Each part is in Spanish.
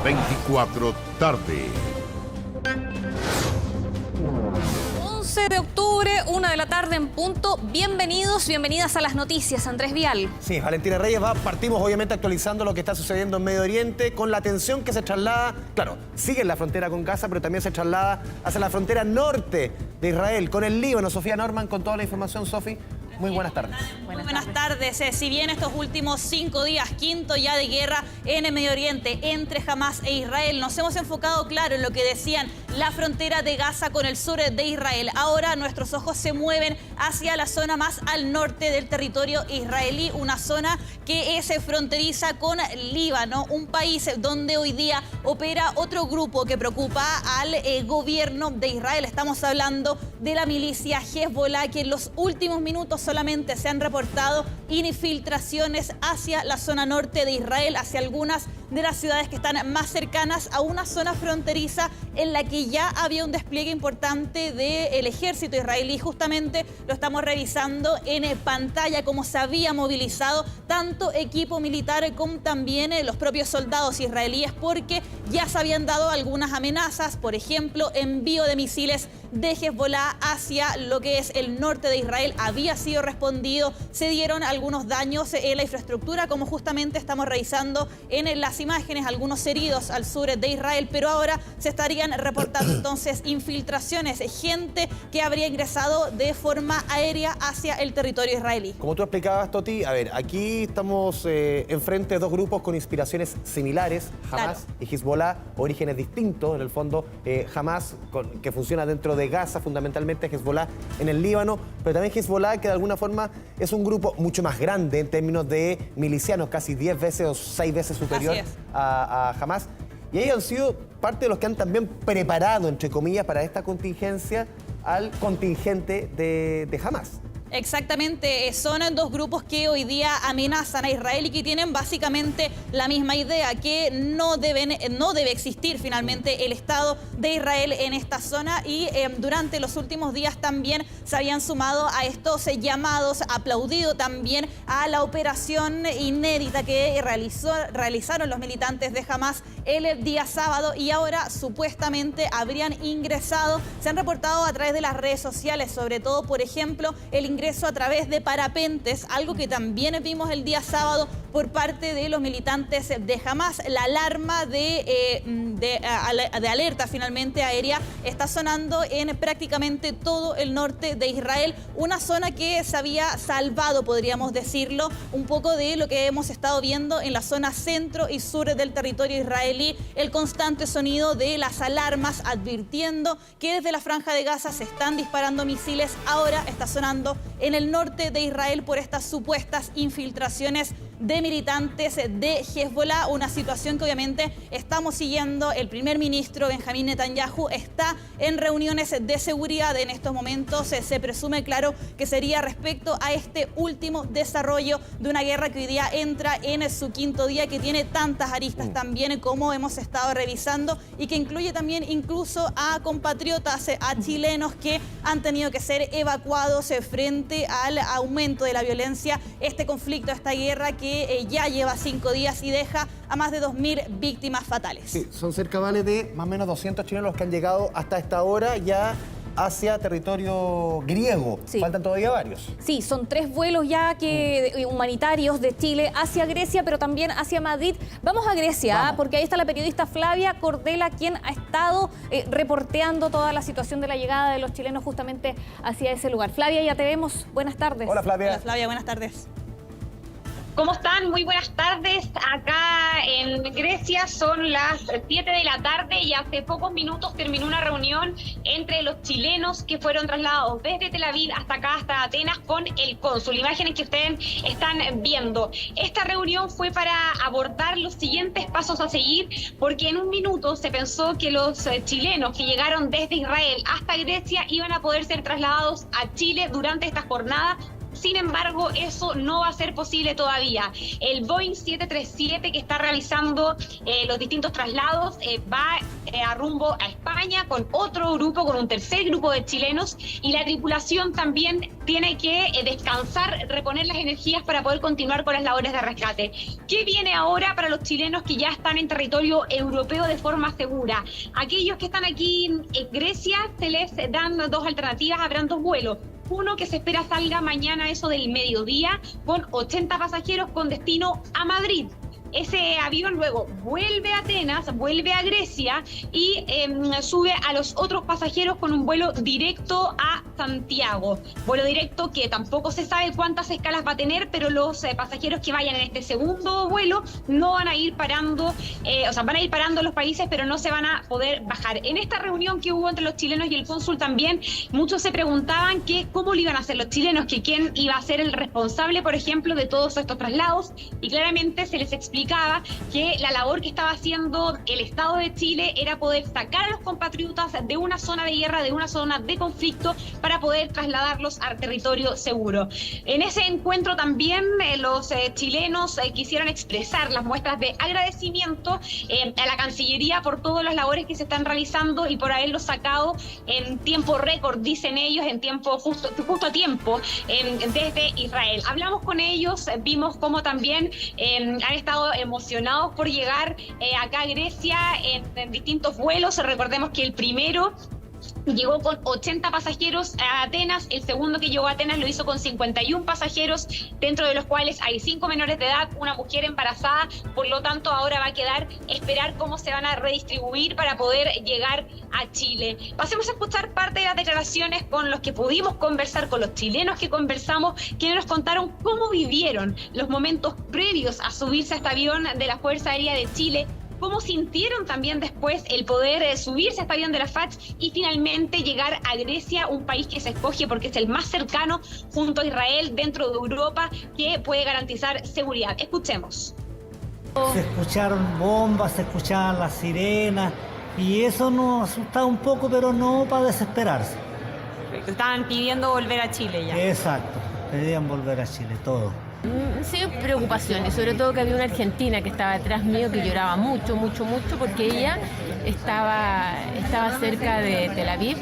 24 tarde. 11 de octubre, 1 de la tarde en punto. Bienvenidos, bienvenidas a las noticias. Andrés Vial. Sí, Valentina Reyes, partimos obviamente actualizando lo que está sucediendo en Medio Oriente con la tensión que se traslada, claro, sigue en la frontera con Gaza, pero también se traslada hacia la frontera norte de Israel, con el Líbano. Sofía Norman con toda la información. Sofi, muy buenas tardes. Muy buenas tardes. Si bien estos últimos 5 días, quinto ya de guerra en el Medio Oriente entre Hamas e Israel, nos hemos enfocado, claro, en lo que decían la frontera de Gaza con el sur de Israel. Ahora nuestros ojos se mueven hacia la zona más al norte del territorio israelí, una zona que es fronteriza con Líbano, un país donde hoy día opera otro grupo que preocupa al gobierno de Israel. Estamos hablando de la milicia Hezbollah, que en los últimos minutos solamente se han reportado infiltraciones hacia la zona norte de Israel, hacia algunas de las ciudades que están más cercanas a una zona fronteriza en la que ya había un despliegue importante del ejército israelí. Justamente lo estamos revisando en pantalla, cómo se había movilizado tanto equipo militar como también los propios soldados israelíes, porque ya se habían dado algunas amenazas, por ejemplo, envío de misiles de Hezbollah hacia lo que es el norte de Israel. Había sido respondido, se dieron algunos daños en la infraestructura, como justamente estamos revisando en las imágenes, algunos heridos al sur de Israel, pero ahora se estarían reportando entonces infiltraciones, gente que habría ingresado de forma aérea hacia el territorio israelí. Como tú explicabas, Toti, a ver, aquí estamos enfrente de dos grupos con inspiraciones similares, Hamas y Hezbollah, orígenes distintos, en el fondo, Hamas que funciona dentro de Gaza, fundamentalmente Hezbollah en el Líbano, pero también Hezbollah que de alguna forma es un grupo mucho más grande en términos de milicianos, casi 10 veces o 6 veces superior a Hamas. Y ellos han sido parte de los que han también preparado, entre comillas, para esta contingencia al contingente de Hamas. Exactamente, son dos grupos que hoy día amenazan a Israel y que tienen básicamente la misma idea, que no debe existir finalmente el Estado de Israel en esta zona, y durante los últimos días también se habían sumado a estos llamados, aplaudido también a la operación inédita que realizaron los militantes de Hamas el día sábado, y ahora supuestamente habrían ingresado, se han reportado a través de las redes sociales, sobre todo, por ejemplo, el ingreso a través de parapentes, algo que también vimos el día sábado por parte de los militantes de Hamas. La alarma de alerta finalmente aérea está sonando en prácticamente todo el norte de Israel, una zona que se había salvado, podríamos decirlo, un poco de lo que hemos estado viendo en la zona centro y sur del territorio israelí, el constante sonido de las alarmas advirtiendo que desde la franja de Gaza se están disparando misiles. Ahora está sonando en el norte de Israel por estas supuestas infiltraciones de militantes de Hezbollah, una situación que obviamente estamos siguiendo. El primer ministro Benjamín Netanyahu está en reuniones de seguridad en estos momentos. Se presume, claro, que sería respecto a este último desarrollo de una guerra que hoy día entra en su quinto día, que tiene tantas aristas también como hemos estado revisando, y que incluye también incluso a compatriotas, a chilenos que han tenido que ser evacuados frente al aumento de la violencia, este conflicto, esta guerra que ya lleva 5 días y deja a más de 2.000 víctimas fatales. Sí, son cerca, Vale, de más o menos 200 chilenos los que han llegado hasta esta hora ya hacia territorio griego. Sí. Faltan todavía varios. Sí, son 3 vuelos ya humanitarios de Chile hacia Grecia, pero también hacia Madrid. Vamos a Grecia, porque ahí está la periodista Flavia Cordela, quien ha estado reporteando toda la situación de la llegada de los chilenos justamente hacia ese lugar. Flavia, ya te vemos. Buenas tardes. Hola, Flavia. Hola, Flavia, buenas tardes. ¿Cómo están? Muy buenas tardes. Acá en Grecia son las 7 de la tarde y hace pocos minutos terminó una reunión entre los chilenos que fueron trasladados desde Tel Aviv hasta acá, hasta Atenas, con el cónsul. Imágenes que ustedes están viendo. Esta reunión fue para abordar los siguientes pasos a seguir, porque en un minuto se pensó que los chilenos que llegaron desde Israel hasta Grecia iban a poder ser trasladados a Chile durante esta jornada, Sin embargo, eso no va a ser posible todavía. El Boeing 737 que está realizando los distintos traslados va a rumbo a España con otro grupo, con un tercer grupo de chilenos, y la tripulación también tiene que descansar, reponer las energías para poder continuar con las labores de rescate. ¿Qué viene ahora para los chilenos que ya están en territorio europeo de forma segura? Aquellos que están aquí en Grecia se les dan dos alternativas, habrán dos vuelos. Uno que se espera salga mañana eso del mediodía con 80 pasajeros con destino a Madrid. Ese avión luego vuelve a Atenas, vuelve a Grecia y sube a los otros pasajeros con un vuelo directo a Santiago. Vuelo directo que tampoco se sabe cuántas escalas va a tener, pero los pasajeros que vayan en este segundo vuelo no van a ir parando, van a ir parando los países, pero no se van a poder bajar. En esta reunión que hubo entre los chilenos y el cónsul también, muchos se preguntaban que cómo lo iban a hacer los chilenos, que quién iba a ser el responsable, por ejemplo, de todos estos traslados, y claramente se les explicaba que la labor que estaba haciendo el Estado de Chile era poder sacar a los compatriotas de una zona de guerra, de una zona de conflicto, para poder trasladarlos al territorio seguro. En ese encuentro también los chilenos quisieron expresar las muestras de agradecimiento a la Cancillería por todas las labores que se están realizando y por haberlos sacado en tiempo récord, dicen ellos, en tiempo justo a tiempo, desde Israel. Hablamos con ellos, vimos cómo también han estado emocionados por llegar acá a Grecia en distintos vuelos. Recordemos que el primero llegó con 80 pasajeros a Atenas, el segundo que llegó a Atenas lo hizo con 51 pasajeros, dentro de los cuales hay 5 menores de edad, una mujer embarazada, por lo tanto ahora va a quedar esperar cómo se van a redistribuir para poder llegar a Chile. Pasemos a escuchar parte de las declaraciones con los que pudimos conversar, con los chilenos que conversamos, quienes nos contaron cómo vivieron los momentos previos a subirse a este avión de la Fuerza Aérea de Chile, cómo sintieron también después el poder subirse a este avión de la FACH y finalmente llegar a Grecia, un país que se escoge porque es el más cercano junto a Israel dentro de Europa, que puede garantizar seguridad. Escuchemos. Se escucharon bombas, se escuchaban las sirenas y eso nos asustaba un poco, pero no para desesperarse. Estaban pidiendo volver a Chile ya. Exacto, pedían volver a Chile, todo. Sí, preocupaciones, sobre todo que había una argentina que estaba detrás mío que lloraba mucho porque ella estaba cerca de Tel Aviv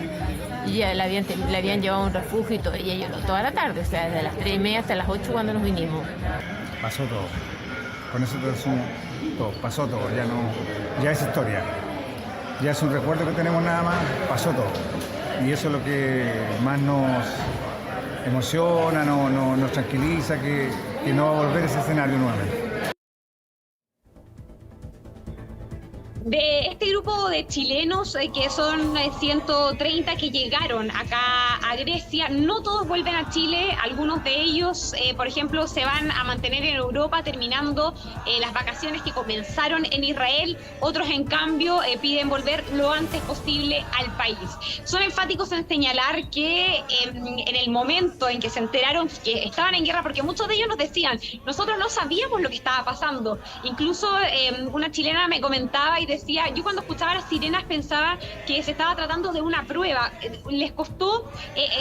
y ya le habían llevado a un refugio y todo, y ella lloró toda la tarde, o sea, desde las 3:30 hasta las 8 cuando nos vinimos. Pasó todo, con eso te resumo todo, pasó todo, ya es historia, ya es un recuerdo que tenemos nada más, pasó todo, y eso es lo que más nos emociona, nos tranquiliza, que no va a volver ese escenario nuevamente. De este grupo de chilenos, que son 130 que llegaron acá a Grecia, no todos vuelven a Chile. Algunos de ellos, por ejemplo, se van a mantener en Europa terminando las vacaciones que comenzaron en Israel. Otros, en cambio, piden volver lo antes posible al país. Son enfáticos en señalar que en el momento en que se enteraron que estaban en guerra, porque muchos de ellos nos decían, nosotros no sabíamos lo que estaba pasando. Incluso una chilena me comentaba y decía, yo cuando escuchaba las sirenas pensaba que se estaba tratando de una prueba. Les costó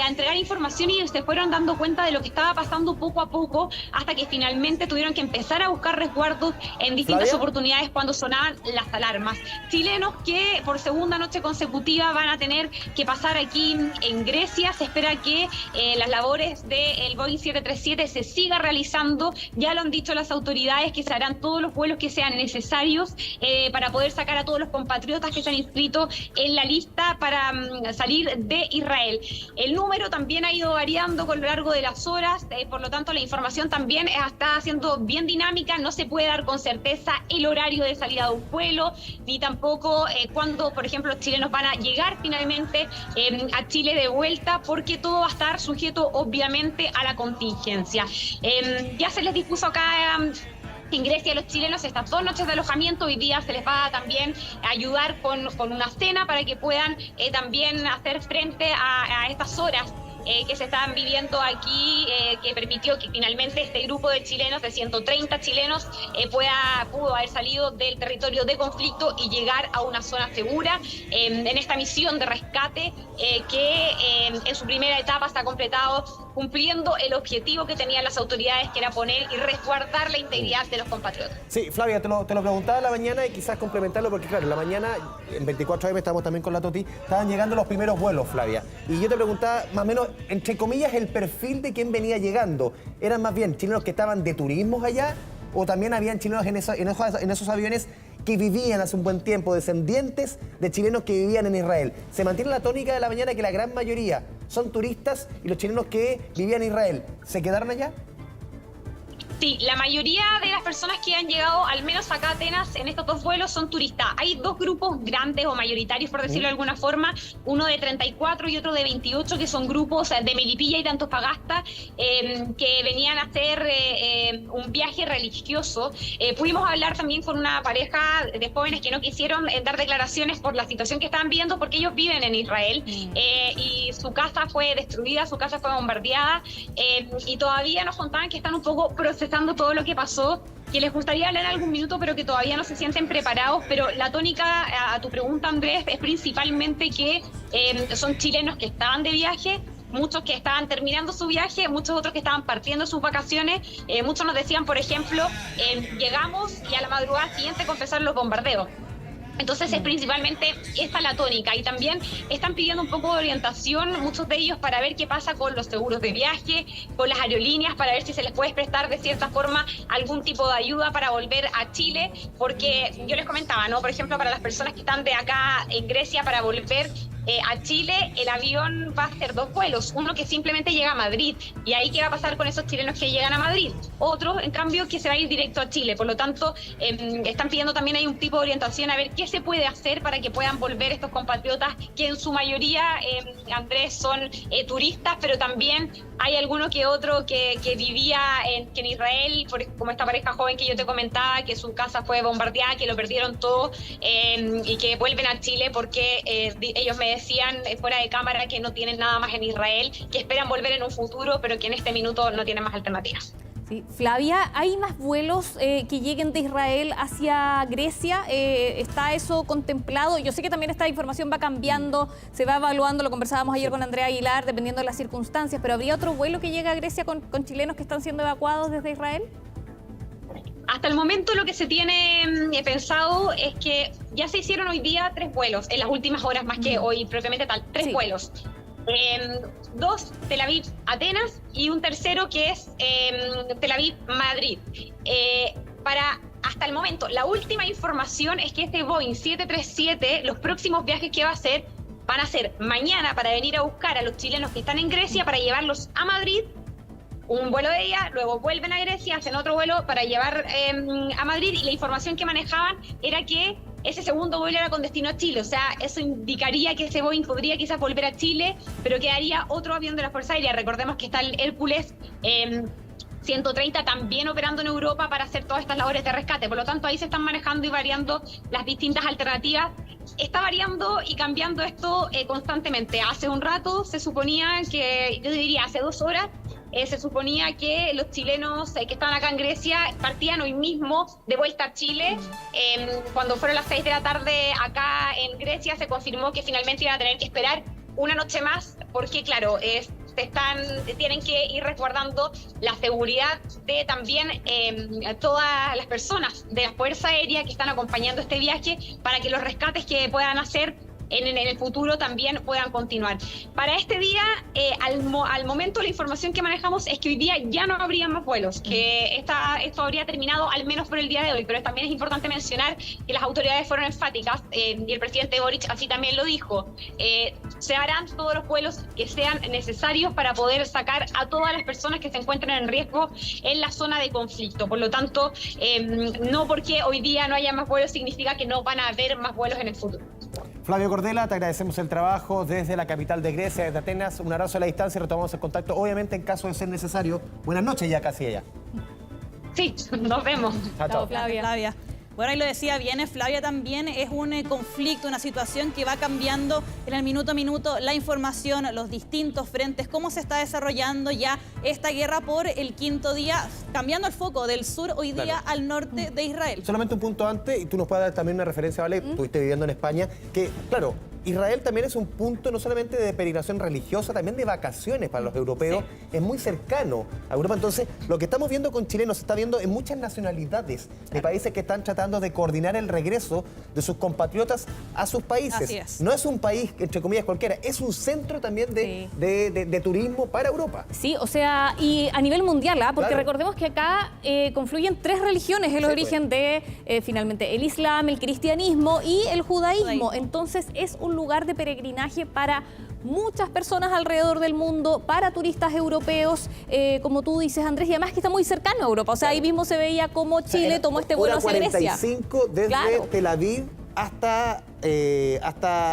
entregar información y se fueron dando cuenta de lo que estaba pasando poco a poco, hasta que finalmente tuvieron que empezar a buscar resguardos en distintas oportunidades cuando sonaban las alarmas. Chilenos que por segunda noche consecutiva van a tener que pasar aquí en Grecia. Se espera que las labores del Boeing 737 se sigan realizando. Ya lo han dicho las autoridades, que se harán todos los vuelos que sean necesarios para poder sacar a todos los compatriotas que se han inscrito en la lista para salir de Israel. El número también ha ido variando con lo largo de las horas, por lo tanto la información también está siendo bien dinámica. No se puede dar con certeza el horario de salida de un vuelo, ni tampoco cuándo, por ejemplo, los chilenos van a llegar finalmente a Chile de vuelta, porque todo va a estar sujeto obviamente a la contingencia. Ya se les dispuso acá en Grecia a los chilenos estas 2 noches de alojamiento. Hoy día se les va a también ayudar con una cena para que puedan también hacer frente a estas horas que se estaban viviendo aquí, que permitió que finalmente este grupo de chilenos, de 130 chilenos, pudo haber salido del territorio de conflicto y llegar a una zona segura en esta misión de rescate que en su primera etapa se ha completado cumpliendo el objetivo que tenían las autoridades, que era poner y resguardar la integridad de los compatriotas. Sí, Flavia, te lo preguntaba en la mañana y quizás complementarlo, porque claro, en la mañana, en 24 AM estamos también con la Toti, estaban llegando los primeros vuelos, Flavia. Y yo te preguntaba, más o menos, entre comillas, el perfil de quién venía llegando. ¿Eran más bien chilenos que estaban de turismos allá? ¿O también habían chilenos en esos aviones que vivían hace un buen tiempo, descendientes de chilenos que vivían en Israel? ¿Se mantiene la tónica de la mañana que la gran mayoría son turistas y los chilenos que vivían en Israel se quedaron allá? Sí, la mayoría de las personas que han llegado, al menos acá a Atenas, en estos 2 vuelos, son turistas. Hay 2 grupos grandes o mayoritarios, por decirlo de alguna forma, uno de 34 y otro de 28, que son grupos de Melipilla y de Antofagasta, que venían a hacer un viaje religioso. Pudimos hablar también con una pareja de jóvenes que no quisieron dar declaraciones por la situación que estaban viendo, porque ellos viven en Israel y su casa fue destruida, su casa fue bombardeada, y todavía nos contaban que están un poco procesando todo lo que pasó, que les gustaría hablar en algún minuto, pero que todavía no se sienten preparados. Pero la tónica a tu pregunta, Andrés, es principalmente que son chilenos que estaban de viaje, muchos que estaban terminando su viaje, muchos otros que estaban partiendo sus vacaciones. Muchos nos decían, por ejemplo, llegamos y a la madrugada siguiente comenzaron los bombardeos. Entonces es principalmente esta la tónica, y también están pidiendo un poco de orientación, muchos de ellos, para ver qué pasa con los seguros de viaje, con las aerolíneas, para ver si se les puede prestar de cierta forma algún tipo de ayuda para volver a Chile, porque yo les comentaba, ¿no? Por ejemplo, para las personas que están de acá en Grecia para volver a Chile, el avión va a hacer 2 vuelos, uno que simplemente llega a Madrid, y ahí qué va a pasar con esos chilenos que llegan a Madrid, otro en cambio que se va a ir directo a Chile. Por lo tanto, están pidiendo también hay un tipo de orientación a ver qué se puede hacer para que puedan volver estos compatriotas, que en su mayoría, Andrés, son turistas, pero también hay alguno que otro que vivía en Israel, como esta pareja joven que yo te comentaba, que su casa fue bombardeada, que lo perdieron todo, y que vuelven a Chile porque ellos me decían fuera de cámara que no tienen nada más en Israel, que esperan volver en un futuro, pero que en este minuto no tienen más alternativas. Sí. Flavia, ¿hay más vuelos que lleguen de Israel hacia Grecia? ¿Está eso contemplado? Yo sé que también esta información va cambiando, se va evaluando, lo conversábamos ayer con Andrea Aguilar, dependiendo de las circunstancias, pero ¿habría otro vuelo que llegue a Grecia con chilenos que están siendo evacuados desde Israel? Hasta el momento lo que se tiene pensado es que ya se hicieron hoy día 3 vuelos, en las últimas horas, más que hoy propiamente tal, 3 vuelos. 2 Tel Aviv-Atenas y un tercero que es Tel Aviv-Madrid. Hasta el momento, la última información es que este Boeing 737, los próximos viajes que va a hacer, van a ser mañana para venir a buscar a los chilenos que están en Grecia para llevarlos a Madrid, un vuelo de ida, luego vuelven a Grecia, hacen otro vuelo para llevar a Madrid, y la información que manejaban era que ese segundo vuelo era con destino a Chile. O sea, eso indicaría que ese Boeing podría quizás volver a Chile, pero quedaría otro avión de la Fuerza Aérea. Recordemos que está el Hércules 130 también operando en Europa para hacer todas estas labores de rescate. Por lo tanto, ahí se están manejando y variando las distintas alternativas. Está variando y cambiando esto constantemente. Hace un rato se suponía que, yo diría hace 2 horas, se suponía que los chilenos que estaban acá en Grecia partían hoy mismo de vuelta a Chile. Cuando fueron las 6 de la tarde acá en Grecia, se confirmó que finalmente iban a tener que esperar una noche más, porque claro, tienen que ir resguardando la seguridad de también todas las personas de la Fuerza Aérea que están acompañando este viaje, para que los rescates que puedan hacer en el futuro también puedan continuar. Para este día, al momento la información que manejamos es que hoy día ya no habría más vuelos, que esto habría terminado al menos por el día de hoy, pero también es importante mencionar que las autoridades fueron enfáticas, y el presidente Boric así también lo dijo, se harán todos los vuelos que sean necesarios para poder sacar a todas las personas que se encuentran en riesgo en la zona de conflicto. Por lo tanto, no porque hoy día no haya más vuelos significa que no van a haber más vuelos en el futuro. Flavio Cordela, te agradecemos el trabajo desde la capital de Grecia, desde Atenas. Un abrazo a la distancia y retomamos el contacto, obviamente, en caso de ser necesario. Buenas noches ya casi allá. Sí, nos vemos. Chao, Flavia. Bueno, ahí lo decía bien, Flavia, también es un conflicto, una situación que va cambiando en el minuto a minuto, la información, los distintos frentes, cómo se está desarrollando ya esta guerra por el 5.º día, cambiando el foco del sur hoy día al norte de Israel. Solamente un punto antes, y tú nos puedes dar también una referencia, ¿vale? Estuviste viviendo en España, que, claro, Israel también es un punto no solamente de peregrinación religiosa, también de vacaciones para los europeos. Sí. Es muy cercano a Europa. Entonces, lo que estamos viendo con chilenos se está viendo en muchas nacionalidades de países que están tratando de coordinar el regreso de sus compatriotas a sus países. Así es. No es un país, entre comillas, cualquiera, es un centro también de turismo para Europa. Sí, o sea, y a nivel mundial, porque claro. recordemos que acá confluyen 3 religiones, el origen de, finalmente, el Islam, el cristianismo y el judaísmo. Entonces, es un lugar de peregrinaje para muchas personas alrededor del mundo, para turistas europeos, como tú dices, Andrés, y además que está muy cercano a Europa. O sea, ahí mismo se veía cómo Chile tomó este vuelo hacia Grecia. 45 desde Tel Aviv hasta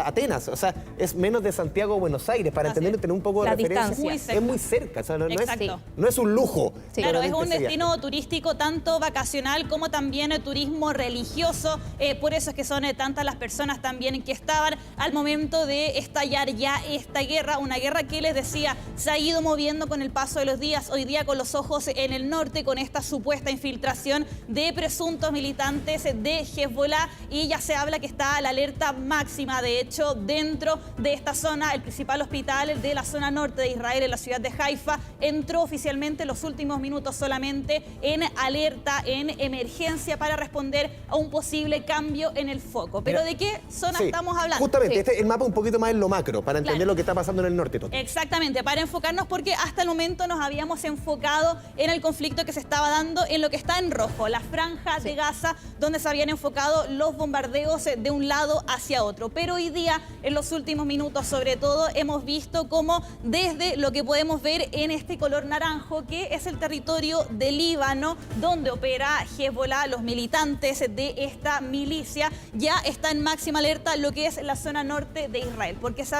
Atenas, o sea, es menos de Santiago o Buenos Aires, para entender y tener un poco de referencia. Es muy cerca, o sea, no es un lujo. Sí. Claro, es un destino turístico tanto vacacional como también turismo religioso, por eso es que son tantas las personas también que estaban al momento de estallar ya esta guerra, una guerra que les decía, se ha ido moviendo con el paso de los días, hoy día con los ojos en el norte, con esta supuesta infiltración de presuntos militantes de Hezbollah, y ya se habla que está a la alerta máxima. De hecho, dentro de esta zona, el principal hospital de la zona norte de Israel, en la ciudad de Haifa, entró oficialmente en los últimos minutos solamente en alerta, en emergencia, para responder a un posible cambio en el foco. Pero ¿de qué zona estamos hablando? Justamente, el mapa un poquito más en lo macro, para entender lo que está pasando en el norte. Toti. Exactamente, para enfocarnos, porque hasta el momento nos habíamos enfocado en el conflicto que se estaba dando en lo que está en rojo, la franja de Gaza, donde se habían enfocado los bombardeos de un lado hacia otro. Pero hoy día, en los últimos minutos sobre todo, hemos visto cómo desde lo que podemos ver en este color naranjo, que es el territorio de Líbano, donde opera Hezbollah, los militantes de esta milicia, ya está en máxima alerta lo que es la zona norte de Israel, porque se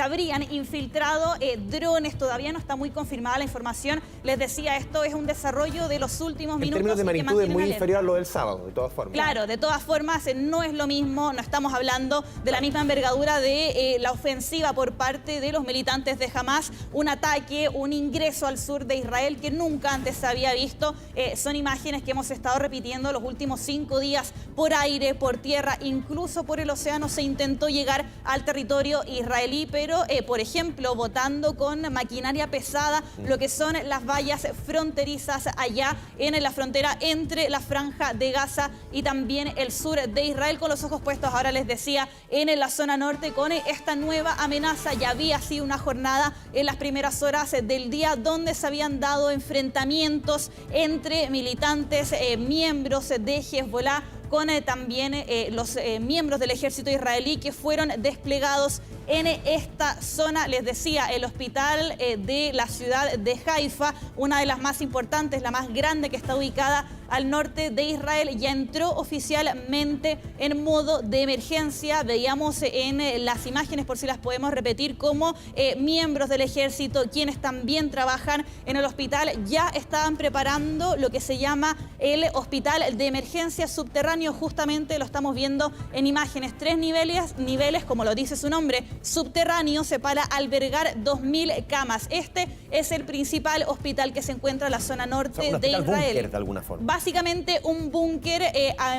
habrían infiltrado drones, todavía no está muy confirmada la información, les decía, esto es un desarrollo de los últimos minutos. En términos de magnitud es muy inferior a lo del sábado, de todas formas. Claro, de todas formas no es lo mismo, no estamos hablando de la misma envergadura de la ofensiva por parte de los militantes de Hamas, un ataque, un ingreso al sur de Israel que nunca antes se había visto. Son imágenes que hemos estado repitiendo los últimos 5 días, por aire, por tierra, incluso por el océano se intentó llegar al territorio israelí, pero por ejemplo, botando con maquinaria pesada lo que son las vallas fronterizas allá en la frontera entre la franja de Gaza y también el sur de Israel, con los ojos puestos, ahora les decía, en la zona norte con esta nueva amenaza. Ya había sido una jornada en las primeras horas del día donde se habían dado enfrentamientos entre militantes, miembros de Hezbollah, con también los miembros del ejército israelí que fueron desplegados en esta zona. Les decía, el hospital de la ciudad de Haifa, una de las más importantes, la más grande, que está ubicada al norte de Israel, ya entró oficialmente en modo de emergencia. Veíamos en las imágenes, por si las podemos repetir, como miembros del ejército, quienes también trabajan en el hospital, ya estaban preparando lo que se llama el hospital de emergencia subterráneo. Justamente lo estamos viendo en imágenes, 3 niveles, como lo dice su nombre, subterráneos, para albergar 2.000 camas. Este es el principal hospital que se encuentra en la zona norte de Israel. Búnker, de alguna forma. Básicamente un búnker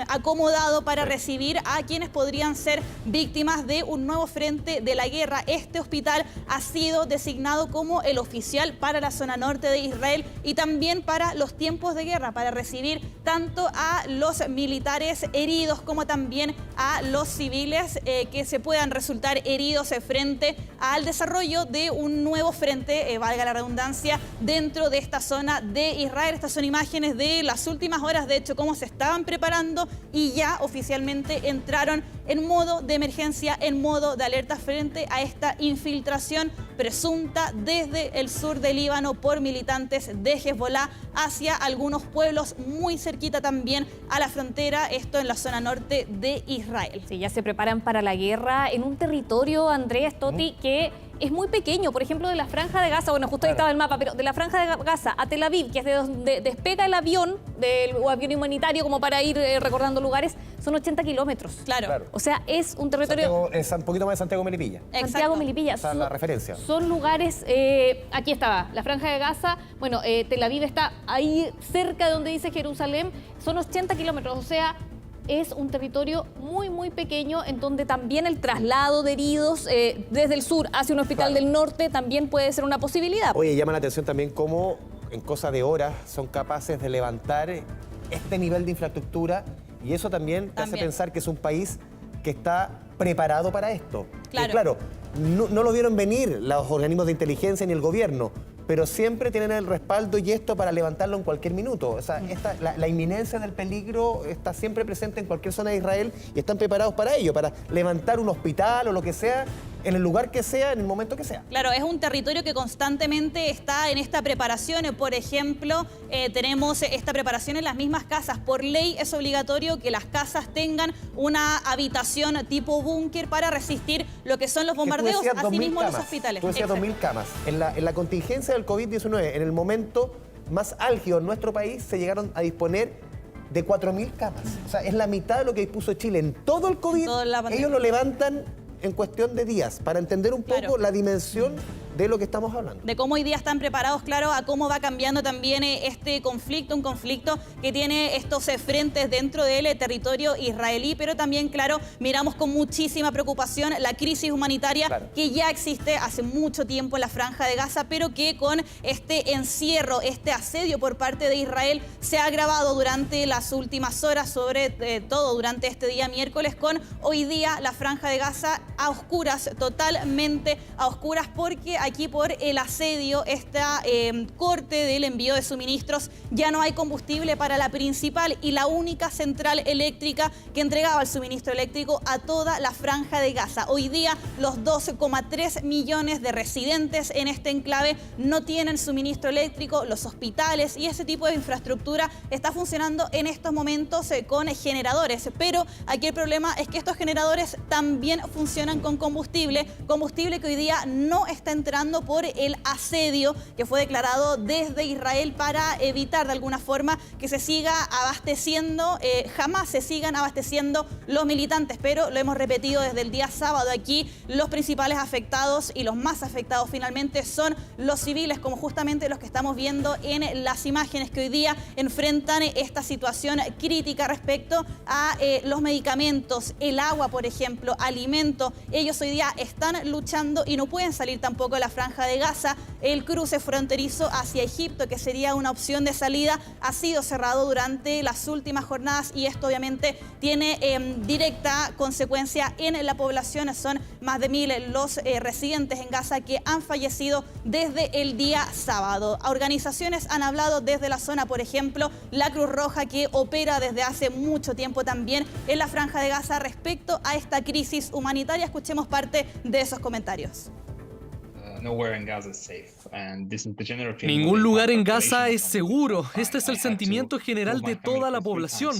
acomodado para recibir a quienes podrían ser víctimas de un nuevo frente de la guerra. Este hospital ha sido designado como el oficial para la zona norte de Israel y también para los tiempos de guerra, para recibir tanto a los militares heridos como también a los civiles que se puedan resultar heridos frente al desarrollo de un nuevo frente, valga la redundancia, dentro de esta zona de Israel. Estas son imágenes de las últimas horas, de hecho, cómo se estaban preparando y ya oficialmente entraron en modo de emergencia, en modo de alerta frente a esta infiltración presunta desde el sur de Líbano por militantes de Hezbollah hacia algunos pueblos muy cerquita también a la frontera, esto en la zona norte de Israel. Sí, ya se preparan para la guerra en un territorio, Andrés, Toti, que es muy pequeño. Por ejemplo, de la Franja de Gaza, bueno, justo ahí estaba el mapa, pero de la Franja de Gaza a Tel Aviv, que es de donde despega el avión, del avión humanitario, como para ir recordando lugares, son 80 kilómetros. Claro. O sea, es un territorio... Es un poquito más de Santiago Melipilla. Santiago Melipilla. Esa es la referencia. Son lugares, aquí estaba, la Franja de Gaza, bueno, Tel Aviv está ahí cerca de donde dice Jerusalén, son 80 kilómetros, o sea, es un territorio muy, muy pequeño en donde también el traslado de heridos desde el sur hacia un hospital del norte también puede ser una posibilidad. Oye, llama la atención también cómo en cosa de horas son capaces de levantar este nivel de infraestructura, y eso también te hace pensar que es un país que está preparado para esto. Claro. No lo vieron venir los organismos de inteligencia ni el gobierno, pero siempre tienen el respaldo y esto para levantarlo en cualquier minuto. O sea, la inminencia del peligro está siempre presente en cualquier zona de Israel y están preparados para ello, para levantar un hospital o lo que sea, en el lugar que sea, en el momento que sea. Claro, es un territorio que constantemente está en esta preparación. Por ejemplo, tenemos esta preparación en las mismas casas. Por ley es obligatorio que las casas tengan una habitación tipo búnker para resistir lo que son los bombardeos, asimismo los hospitales. Tú decías 2.000 camas. En la contingencia del COVID-19, en el momento más álgido en nuestro país, se llegaron a disponer de 4.000 camas. O sea, es la mitad de lo que dispuso Chile en todo el COVID. Ellos lo levantan en cuestión de días, para entender un poco la dimensión de lo que estamos hablando. De cómo hoy día están preparados, claro, a cómo va cambiando también este conflicto, un conflicto que tiene estos frentes dentro del territorio israelí, pero también, claro, miramos con muchísima preocupación la crisis humanitaria que ya existe hace mucho tiempo en la Franja de Gaza, pero que con este encierro, este asedio por parte de Israel se ha agravado durante las últimas horas, sobre todo durante este día miércoles, con hoy día la Franja de Gaza a oscuras, totalmente a oscuras, porque aquí por el asedio, esta corte del envío de suministros, ya no hay combustible para la principal y la única central eléctrica que entregaba el suministro eléctrico a toda la Franja de Gaza. Hoy día los 12,3 millones de residentes en este enclave no tienen suministro eléctrico, los hospitales y ese tipo de infraestructura está funcionando en estos momentos con generadores, pero aquí el problema es que estos generadores también funcionan con combustible que hoy día no está entrando por el asedio que fue declarado desde Israel para evitar de alguna forma que se siga abasteciendo, jamás se sigan abasteciendo los militantes, pero lo hemos repetido desde el día sábado aquí, los principales afectados y los más afectados finalmente son los civiles, como justamente los que estamos viendo en las imágenes que hoy día enfrentan esta situación crítica respecto a los medicamentos, el agua, por ejemplo, alimento. Ellos hoy día están luchando y no pueden salir tampoco de la Franja de Gaza. El cruce fronterizo hacia Egipto, que sería una opción de salida, ha sido cerrado durante las últimas jornadas y esto obviamente tiene directa consecuencia en la población. Son más de 1.000 los residentes en Gaza que han fallecido desde el día sábado. Organizaciones han hablado desde la zona, por ejemplo, la Cruz Roja, que opera desde hace mucho tiempo también en la Franja de Gaza respecto a esta crisis humanitaria. Escuchemos parte de esos comentarios. Ningún lugar en Gaza es seguro. Este es el sentimiento general de toda la población.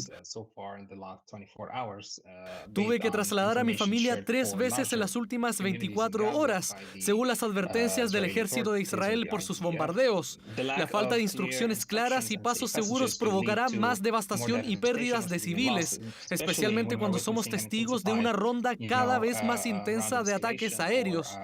Tuve que trasladar a mi familia 3 veces en las últimas 24 horas, según las advertencias del ejército de Israel por sus bombardeos. La falta de instrucciones claras y pasos seguros provocará más devastación y pérdidas de civiles, especialmente cuando somos testigos de una ronda cada vez más intensa de ataques aéreos.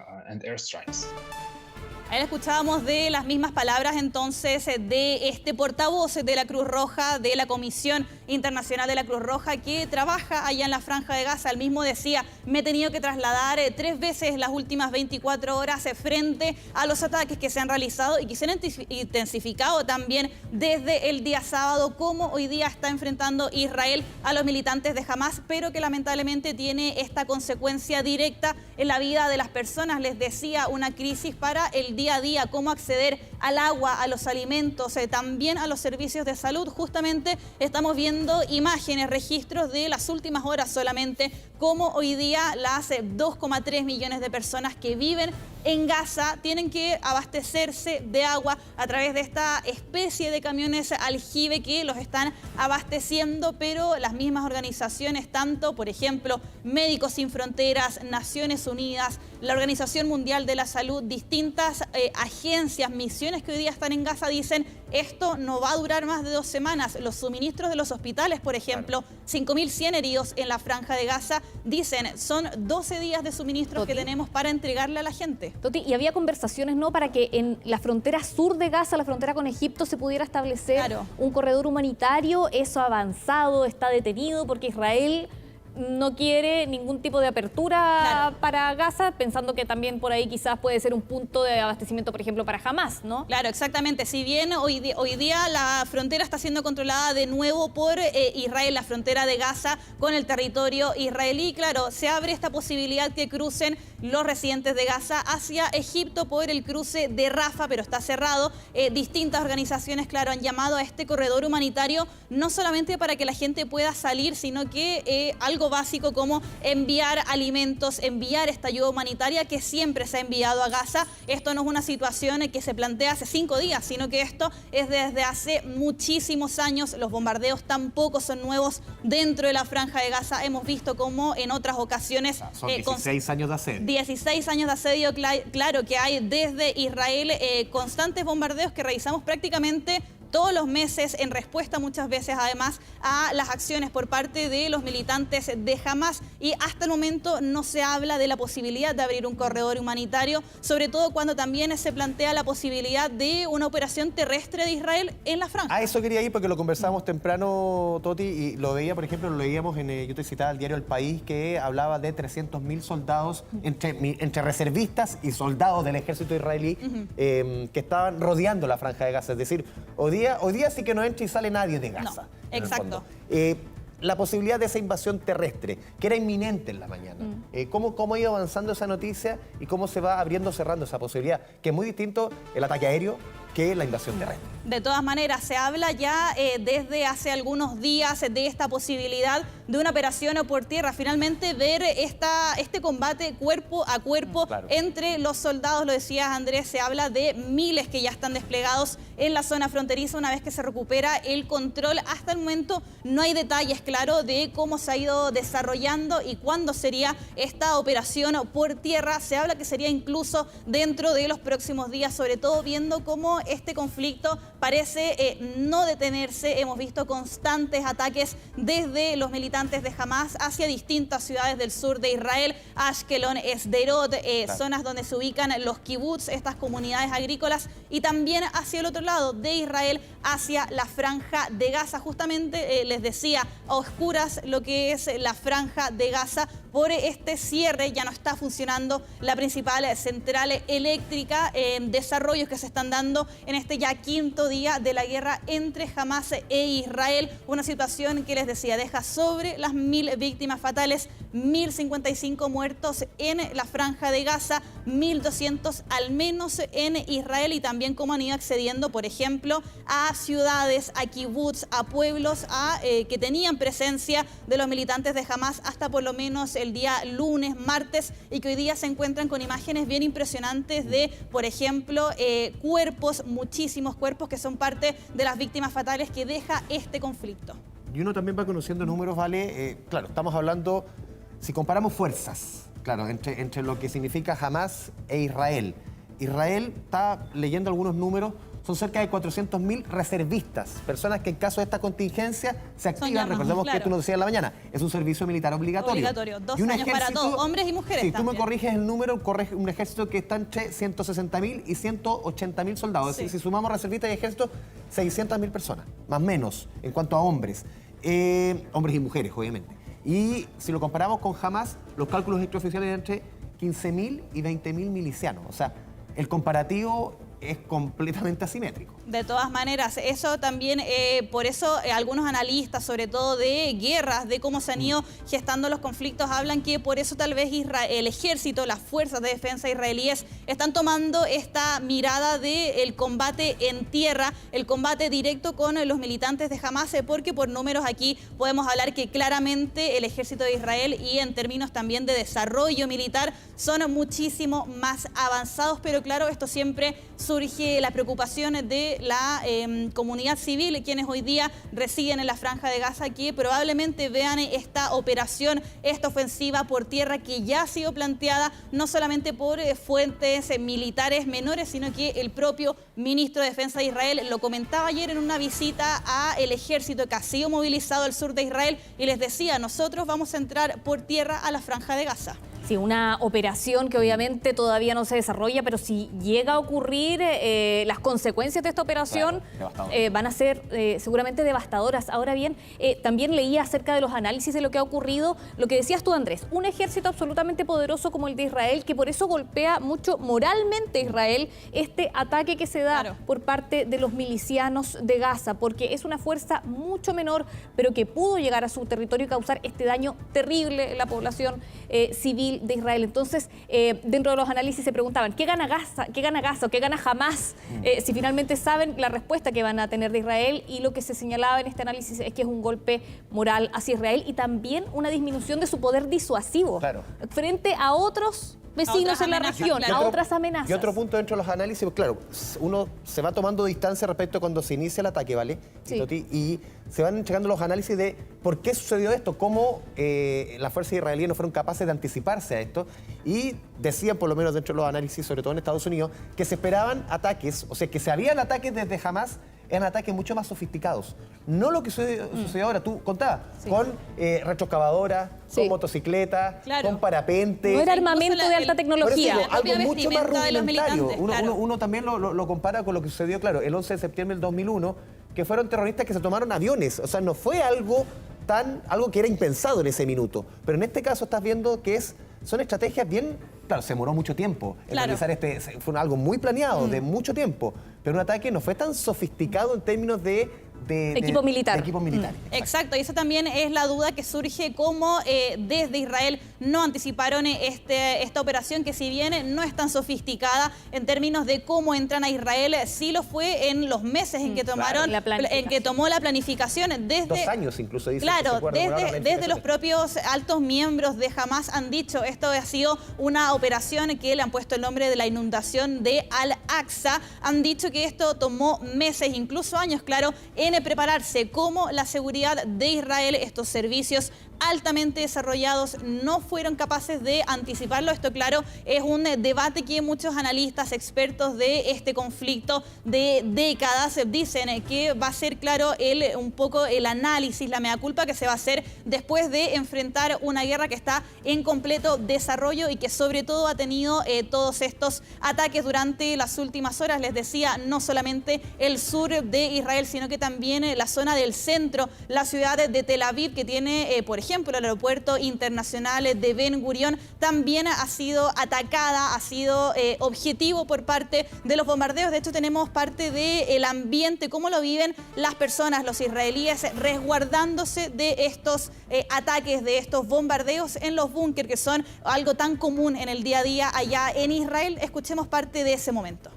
Ahí escuchábamos de las mismas palabras entonces de este portavoz de la Cruz Roja, de la Comisión Internacional de la Cruz Roja, que trabaja allá en la Franja de Gaza. Él mismo decía, me he tenido que trasladar 3 veces las últimas 24 horas frente a los ataques que se han realizado y que se han intensificado también desde el día sábado, como hoy día está enfrentando Israel a los militantes de Hamas, pero que lamentablemente tiene esta consecuencia directa en la vida de las personas. Les decía, una crisis para el día a día, cómo acceder al agua, a los alimentos, también a los servicios de salud. Justamente estamos viendo imágenes, registros de las últimas horas solamente, cómo hoy día las 2,3 millones de personas que viven en Gaza tienen que abastecerse de agua a través de esta especie de camiones aljibe que los están abasteciendo, pero las mismas organizaciones, tanto, por ejemplo, Médicos Sin Fronteras, Naciones Unidas, la Organización Mundial de la Salud, distintas agencias, misiones que hoy día están en Gaza, dicen esto no va a durar más de 2 semanas. Los suministros de los hospitales, por ejemplo, 5.100 heridos en la Franja de Gaza. Dicen, son 12 días de suministros que tenemos para entregarle a la gente. Toti, y había conversaciones, ¿no?, para que en la frontera sur de Gaza, la frontera con Egipto, se pudiera establecer un corredor humanitario. Eso ha avanzado, está detenido porque Israel no quiere ningún tipo de apertura para Gaza, pensando que también por ahí quizás puede ser un punto de abastecimiento, por ejemplo, para Hamás, ¿no? Claro, exactamente. Si bien hoy día la frontera está siendo controlada de nuevo por Israel, la frontera de Gaza con el territorio israelí, claro, se abre esta posibilidad que crucen los residentes de Gaza hacia Egipto por el cruce de Rafah, pero está cerrado. Distintas organizaciones, claro, han llamado a este corredor humanitario no solamente para que la gente pueda salir, sino que algo básico como enviar alimentos, enviar esta ayuda humanitaria que siempre se ha enviado a Gaza. Esto no es una situación que se plantea hace 5 días, sino que esto es desde hace muchísimos años. Los bombardeos tampoco son nuevos dentro de la Franja de Gaza. Hemos visto cómo en otras ocasiones... Son 16 años de asedio. 16 años de asedio, claro, que hay desde Israel, constantes bombardeos que realizamos prácticamente todos los meses, en respuesta muchas veces además a las acciones por parte de los militantes de Hamás, y hasta el momento no se habla de la posibilidad de abrir un corredor humanitario, sobre todo cuando también se plantea la posibilidad de una operación terrestre de Israel en la franja. A eso quería ir porque lo conversábamos temprano, Toti, y lo veía, por ejemplo, lo leíamos yo te citaba el diario El País, que hablaba de 300.000 soldados entre reservistas y soldados del ejército israelí que estaban rodeando la Franja de Gaza. Es decir, hoy día sí que no entra y sale nadie de Gaza. No, exacto. La posibilidad de esa invasión terrestre, que era inminente en la mañana. ¿Cómo ha ido avanzando esa noticia y cómo se va abriendo, cerrando esa posibilidad? Que es muy distinto el ataque aéreo que la invasión terrestre. De todas maneras, se habla ya desde hace algunos días de esta posibilidad de una operación por tierra. Finalmente ver este combate cuerpo a cuerpo entre los soldados, lo decías Andrés, se habla de miles que ya están desplegados en la zona fronteriza una vez que se recupera el control. Hasta el momento no hay detalles, claro, de cómo se ha ido desarrollando y cuándo sería esta operación por tierra. Se habla que sería incluso dentro de los próximos días, sobre todo viendo cómo este conflicto parece no detenerse. Hemos visto constantes ataques desde los militantes de Hamás hacia distintas ciudades del sur de Israel, Ashkelon, Sderot, zonas donde se ubican los kibbutz, estas comunidades agrícolas, y también hacia el otro lado de Israel, hacia la Franja de Gaza. Justamente les decía, a oscuras lo que es la Franja de Gaza por este cierre. Ya no está funcionando la principal central eléctrica, desarrollos que se están dando en este ya 5.º día de la guerra entre Hamás e Israel. Una situación que les decía, deja sobre las 1.000 víctimas fatales, 1.055 muertos en la Franja de Gaza, 1.200 al menos en Israel, y también cómo han ido accediendo, por ejemplo, a ciudades, a kibbutz, a pueblos que tenían presencia de los militantes de Hamás hasta por lo menos el día lunes, martes, y que hoy día se encuentran con imágenes bien impresionantes de, por ejemplo, cuerpos, muchísimos cuerpos que son parte de las víctimas fatales que deja este conflicto. Y uno también va conociendo números, ¿vale? Claro, estamos hablando, si comparamos fuerzas, claro, entre lo que significa Hamás e Israel. Israel está leyendo algunos números, son cerca de 400.000 reservistas, personas que en caso de esta contingencia se activan. Recordemos que esto nos decía en la mañana, es un servicio militar obligatorio. Obligatorio, 2 años para todos, hombres y mujeres. Si tú me corriges el número, corres un ejército que está entre 160.000 y 180.000 soldados. Es decir, si sumamos reservistas y ejército, 600.000 personas, más o menos, en cuanto a hombres. Hombres y mujeres, obviamente. Y si lo comparamos con Hamás, los cálculos extraoficiales eran entre 15.000 y 20.000 milicianos. O sea, el comparativo es completamente asimétrico. De todas maneras, eso también, por eso algunos analistas, sobre todo de guerras, de cómo se han ido gestando los conflictos, hablan que por eso tal vez el ejército, las fuerzas de defensa israelíes están tomando esta mirada del combate en tierra, el combate directo con los militantes de Hamás, porque por números aquí podemos hablar que claramente el ejército de Israel, y en términos también de desarrollo militar, son muchísimo más avanzados, pero claro, esto siempre surge la preocupación de la comunidad civil, quienes hoy día residen en la Franja de Gaza, que probablemente vean esta operación, esta ofensiva por tierra que ya ha sido planteada no solamente por fuentes militares menores, sino que el propio ministro de Defensa de Israel lo comentaba ayer en una visita al ejército que ha sido movilizado al sur de Israel y les decía, nosotros vamos a entrar por tierra a la Franja de Gaza. Sí, una operación que obviamente todavía no se desarrolla, pero si llega a ocurrir, las consecuencias de esta operación van a ser seguramente devastadoras. Ahora bien, también leía acerca de los análisis de lo que ha ocurrido, lo que decías tú, Andrés, un ejército absolutamente poderoso como el de Israel, que por eso golpea mucho moralmente a Israel este ataque que se da por parte de los milicianos de Gaza, porque es una fuerza mucho menor, pero que pudo llegar a su territorio y causar este daño terrible en la población civil de Israel. Entonces, dentro de los análisis se preguntaban, ¿qué gana Gaza o qué gana Hamás? Si finalmente saben la respuesta que van a tener de Israel, y lo que se señalaba en este análisis es que es un golpe moral hacia Israel y también una disminución de su poder disuasivo frente a otros vecinos en la región, a otras amenazas. Y otro punto dentro de los análisis, pues claro, uno se va tomando distancia respecto a cuando se inicia el ataque, ¿vale? Sí. Y se van checando los análisis de por qué sucedió esto, cómo las fuerzas israelíes no fueron capaces de anticiparse a esto. Y decían, por lo menos dentro de los análisis, sobre todo en Estados Unidos, que se esperaban ataques, o sea, que se habían ataques desde Hamás, eran ataques mucho más sofisticados. No lo que sucedió ahora, tú contabas, con retroexcavadoras, con motocicletas, con parapente. No era armamento de alta tecnología. Digo, algo mucho más rudimentario. Uno también lo compara con lo que sucedió, claro, el 11 de septiembre del 2001, que fueron terroristas que se tomaron aviones. O sea, no fue algo que era impensado en ese minuto. Pero en este caso estás viendo que son estrategias bien... Claro, se demoró mucho tiempo en realizar fue algo muy planeado, de mucho tiempo, pero un ataque no fue tan sofisticado en términos de equipo militar. Exacto, y esa también es la duda que surge, cómo desde Israel no anticiparon esta operación, que si bien no es tan sofisticada en términos de cómo entran a Israel, sí lo fue en los meses en que tomó la planificación. Desde 2 años incluso, dice. Claro, desde los propios altos miembros de Hamás han dicho, esto ha sido una operación que le han puesto el nombre de la inundación de Al-Aqsa, han dicho que esto tomó meses, incluso años, claro, en prepararse. Como la seguridad de Israel, estos servicios altamente desarrollados no fueron capaces de anticiparlo. Esto, claro, es un debate que muchos analistas, expertos de este conflicto de décadas, dicen que va a ser, claro, un poco el análisis, la mea culpa que se va a hacer después de enfrentar una guerra que está en completo desarrollo y que sobre todo ha tenido todos estos ataques durante las últimas horas. Les decía, no solamente el sur de Israel, sino que también la zona del centro, la ciudad de Tel Aviv, que tiene, por ejemplo, el aeropuerto internacional de Ben Gurión, también ha sido atacada, ha sido objetivo por parte de los bombardeos. De hecho, tenemos parte del ambiente, cómo lo viven las personas, los israelíes, resguardándose de estos ataques, de estos bombardeos en los búnker, que son algo tan común en el día a día allá en Israel. Escuchemos parte de ese momento.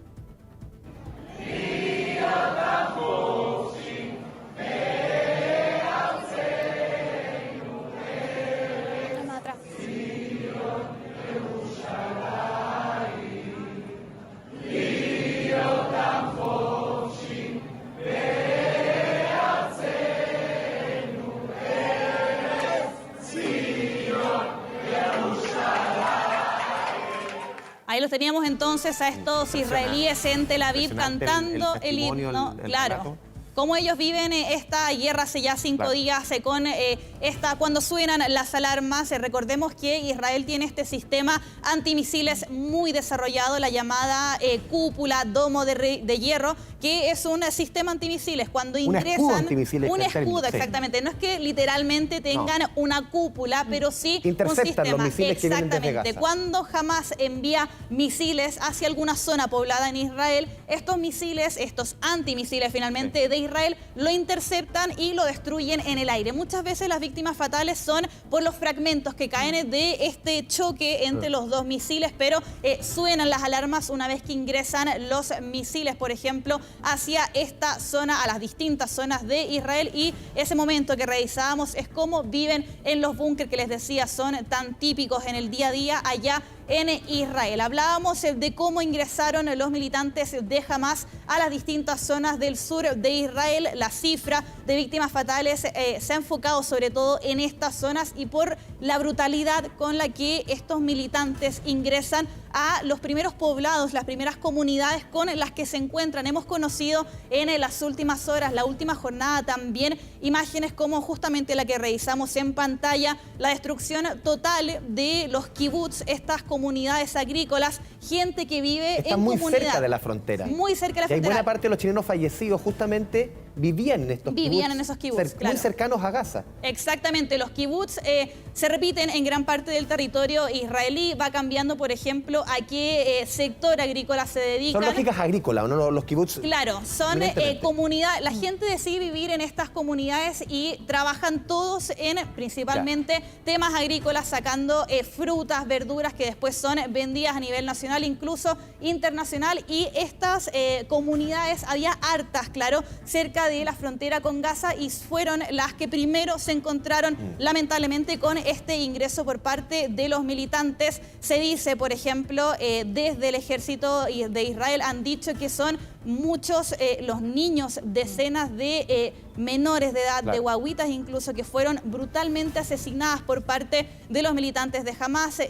Ahí los teníamos entonces a estos israelíes en Tel Aviv cantando el himno, claro. Cómo ellos viven esta guerra hace ya 5 días con cuando suenan las alarmas. Recordemos que Israel tiene este sistema antimisiles muy desarrollado, la llamada cúpula, domo de hierro, que es un sistema antimisiles. Cuando ingresan... Un escudo, exactamente. No es que literalmente tengan una cúpula, pero sí un sistema. Los misiles que vienen desde Gaza. Cuando Hamás envía misiles hacia alguna zona poblada en Israel, estos misiles, estos antimisiles finalmente de Israel, lo interceptan y lo destruyen en el aire. Muchas veces las víctimas fatales son por los fragmentos que caen de este choque entre los dos misiles, pero suenan las alarmas una vez que ingresan los misiles, por ejemplo, hacia esta zona, a las distintas zonas de Israel, y ese momento que revisábamos es cómo viven en los búnker que les decía son tan típicos en el día a día allá en Israel. Hablábamos de cómo ingresaron los militantes de Hamas a las distintas zonas del sur de Israel. La cifra de víctimas fatales se ha enfocado sobre todo en estas zonas y por la brutalidad con la que estos militantes ingresan a los primeros poblados, las primeras comunidades con las que se encuentran. Hemos conocido en las últimas horas, la última jornada también, imágenes como justamente la que revisamos en pantalla, la destrucción total de los kibutz, estas comunidades agrícolas, gente que vive Está en muy comunidad. cerca de la frontera. Muy cerca de la Y hay frontera. buena parte de los chilenos fallecidos justamente vivían en estos Vivían kibbutz, en esos kibbutz, claro. muy cercanos a Gaza. Exactamente, los kibutz se repiten en gran parte del territorio israelí, va cambiando, por ejemplo, a qué sector agrícola se dedican. Son lógicas agrícolas, ¿no? Los kibbutz. Claro, son evidentemente. comunidades, la gente decide vivir en estas comunidades y trabajan todos en principalmente temas agrícolas, sacando frutas, verduras que después son vendidas a nivel nacional, incluso internacional, y estas comunidades había hartas, claro, cerca de la frontera con Gaza y fueron las que primero se encontraron lamentablemente con este ingreso por parte de los militantes. Se dice, por ejemplo, desde el ejército de Israel han dicho que son muchos los niños, decenas de menores de edad, de guaguitas incluso, que fueron brutalmente asesinadas por parte de los militantes de Hamas.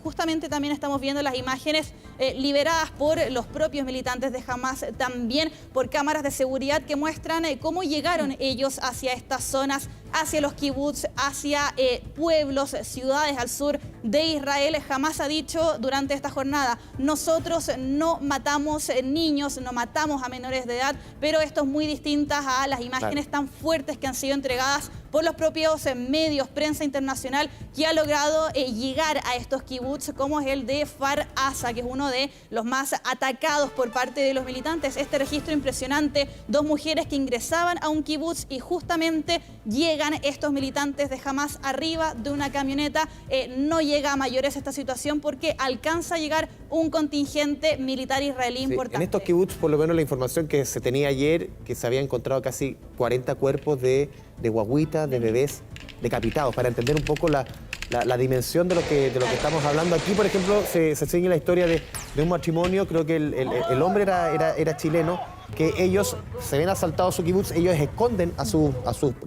Justamente también estamos viendo las imágenes liberadas por los propios militantes de Hamas, también por cámaras de seguridad que muestran cómo llegaron ellos hacia estas zonas, hacia los kibbutz, hacia pueblos, ciudades al sur de Israel. Hamas ha dicho durante esta jornada: nosotros no matamos niños, no matamos a menores de edad, pero esto es muy distinta a las imágenes tan fuertes que han sido entregadas por los propios medios, prensa internacional, que ha logrado llegar a estos kibbutz, como es el de Kfar Aza, que es uno de los más atacados por parte de los militantes. Este registro impresionante, 2 mujeres que ingresaban a un kibutz y justamente llegan estos militantes de Hamas arriba de una camioneta. No llega a mayores esta situación porque alcanza a llegar un contingente militar israelí importante. En estos kibbutz, por lo menos la información que se tenía ayer, que se había encontrado casi 40 cuerpos de guaguitas, de bebés decapitados, para entender un poco la dimensión de lo que estamos hablando. Aquí, por ejemplo, se sigue la historia de un matrimonio, creo que el hombre era chileno, que ellos se ven asaltados su kibutz, ellos esconden a sus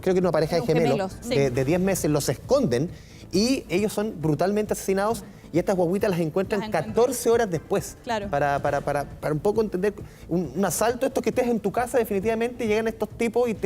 creo que una pareja de gemelos de 10 meses, los esconden y ellos son brutalmente asesinados. Y estas guaguitas las encuentran 14 horas después. Claro. Para un poco entender un asalto, esto que estés en tu casa, definitivamente llegan estos tipos y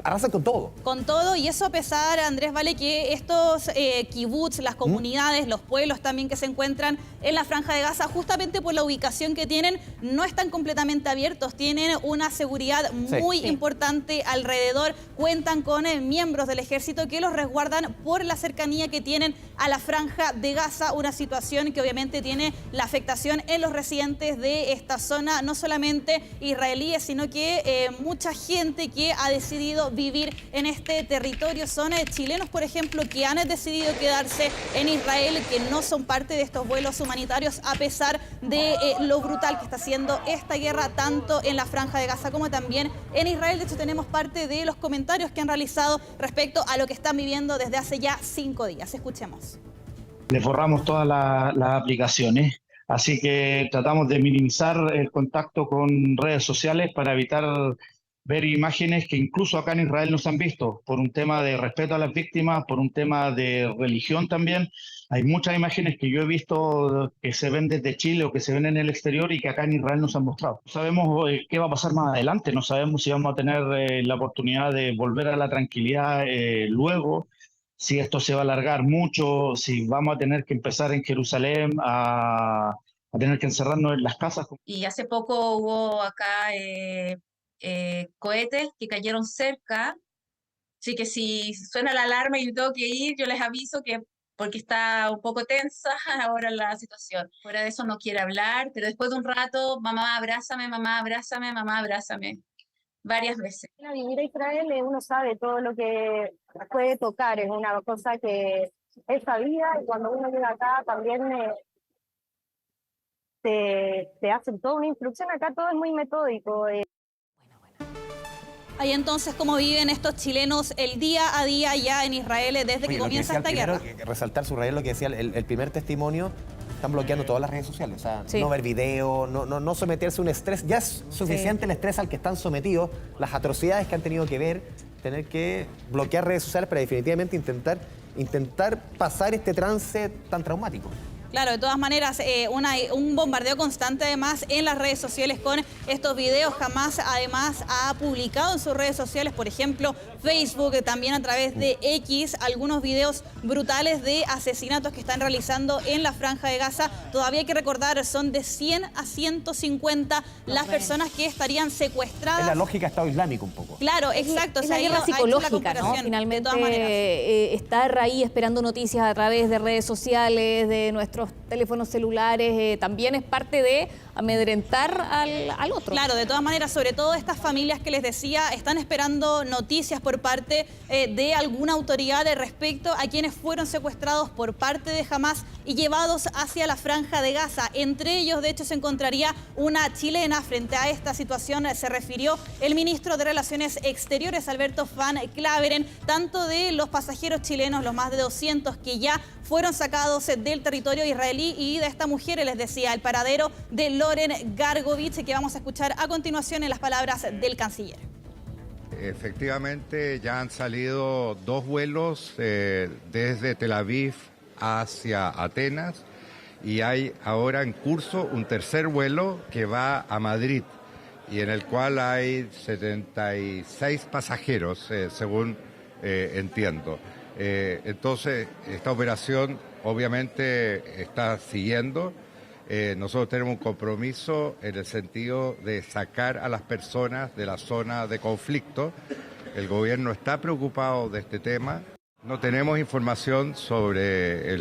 arrasan con todo. Con todo, y eso a pesar, Andrés, vale, que estos kibbutz, las comunidades, los pueblos también que se encuentran en la Franja de Gaza, justamente por la ubicación que tienen, no están completamente abiertos, tienen una seguridad muy importante alrededor, cuentan con miembros del ejército que los resguardan por la cercanía que tienen a la Franja de Gaza, una situación que obviamente tiene la afectación en los residentes de esta zona, no solamente israelíes, sino que mucha gente que ha decidido vivir en este territorio. Son chilenos, por ejemplo, que han decidido quedarse en Israel, que no son parte de estos vuelos humanitarios, a pesar de lo brutal que está siendo esta guerra, tanto en la Franja de Gaza como también en Israel. De hecho, tenemos parte de los comentarios que han realizado respecto a lo que están viviendo desde hace ya 5 días. Escuchemos. Les borramos todas las aplicaciones, así que tratamos de minimizar el contacto con redes sociales para evitar ver imágenes que incluso acá en Israel no se han visto, por un tema de respeto a las víctimas, por un tema de religión también. Hay muchas imágenes que yo he visto que se ven desde Chile o que se ven en el exterior y que acá en Israel no se han mostrado. No sabemos qué va a pasar más adelante, no sabemos si vamos a tener la oportunidad de volver a la tranquilidad luego, si esto se va a alargar mucho, si vamos a tener que empezar en Jerusalén a tener que encerrarnos en las casas. Y hace poco hubo acá cohetes que cayeron cerca, así que si suena la alarma y yo tengo que ir, yo les aviso que porque está un poco tensa ahora la situación. Fuera de eso no quiere hablar, pero después de un rato, mamá, abrázame, mamá, abrázame, mamá, abrázame. varias veces. Vivir a Israel, uno sabe todo lo que puede tocar, es una cosa que es sabida, y cuando uno llega acá también te hacen toda una instrucción. Acá todo es muy metódico. Ahí entonces, ¿cómo viven estos chilenos el día a día ya en Israel desde que comienza esta guerra? Resaltar, subrayar lo que decía el primer testimonio. Están bloqueando todas las redes sociales, o sea, no ver video, no someterse a un estrés. Ya es suficiente el estrés al que están sometidos, las atrocidades que han tenido que ver, tener que bloquear redes sociales para definitivamente intentar pasar este trance tan traumático. Claro, de todas maneras, un bombardeo constante además en las redes sociales con estos videos. Hamas además ha publicado en sus redes sociales, por ejemplo, Facebook, también a través de X, algunos videos brutales de asesinatos que están realizando en la Franja de Gaza. Todavía hay que recordar, son de 100 a 150 las personas que estarían secuestradas. Es la lógica Estado Islámico un poco. Claro, exacto. Es la guerra psicológica, ¿no? Finalmente, estar ahí esperando noticias a través de redes sociales, de nuestros teléfonos celulares, también es parte de amedrentar al otro. Claro, de todas maneras, sobre todo estas familias que les decía, están esperando noticias por parte de alguna autoridad respecto a quienes fueron secuestrados por parte de Hamas y llevados hacia la Franja de Gaza. Entre ellos, de hecho, se encontraría una chilena. Frente a esta situación se refirió el ministro de Relaciones Exteriores, Alberto Van Claveren, tanto de los pasajeros chilenos, los más de 200 que ya fueron sacados del territorio israelí, y de esta mujer, les decía, el paradero de Loren Gargovich, que vamos a escuchar a continuación en las palabras del canciller. Efectivamente, ya han salido 2 vuelos desde Tel Aviv hacia Atenas, y hay ahora en curso un tercer vuelo que va a Madrid, y en el cual hay 76 pasajeros, según entiendo. Entonces, esta operación obviamente está siguiendo. Nosotros tenemos un compromiso en el sentido de sacar a las personas de la zona de conflicto. El gobierno está preocupado de este tema. No tenemos información sobre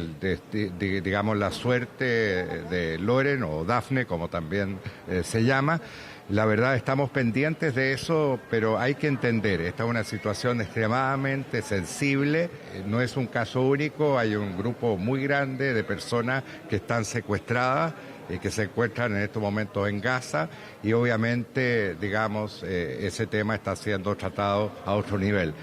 digamos, la suerte de Loren o Dafne, como también se llama. La verdad, estamos pendientes de eso, pero hay que entender, esta es una situación extremadamente sensible, no es un caso único, hay un grupo muy grande de personas que están secuestradas y que se encuentran en estos momentos en Gaza, y obviamente, digamos, ese tema está siendo tratado a otro nivel.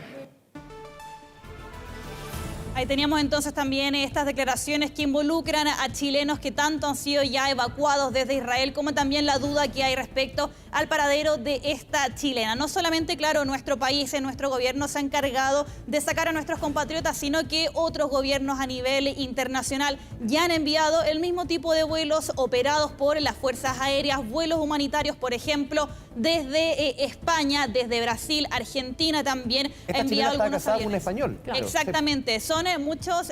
Ahí teníamos entonces también estas declaraciones que involucran a chilenos que tanto han sido ya evacuados desde Israel, como también la duda que hay respecto al paradero de esta chilena. No solamente, claro, nuestro país, nuestro gobierno se ha encargado de sacar a nuestros compatriotas, sino que otros gobiernos a nivel internacional ya han enviado el mismo tipo de vuelos operados por las fuerzas aéreas, vuelos humanitarios, por ejemplo, desde España, desde Brasil, Argentina también ha enviado algunos aviones. Un español. Claro. Exactamente, son muchos,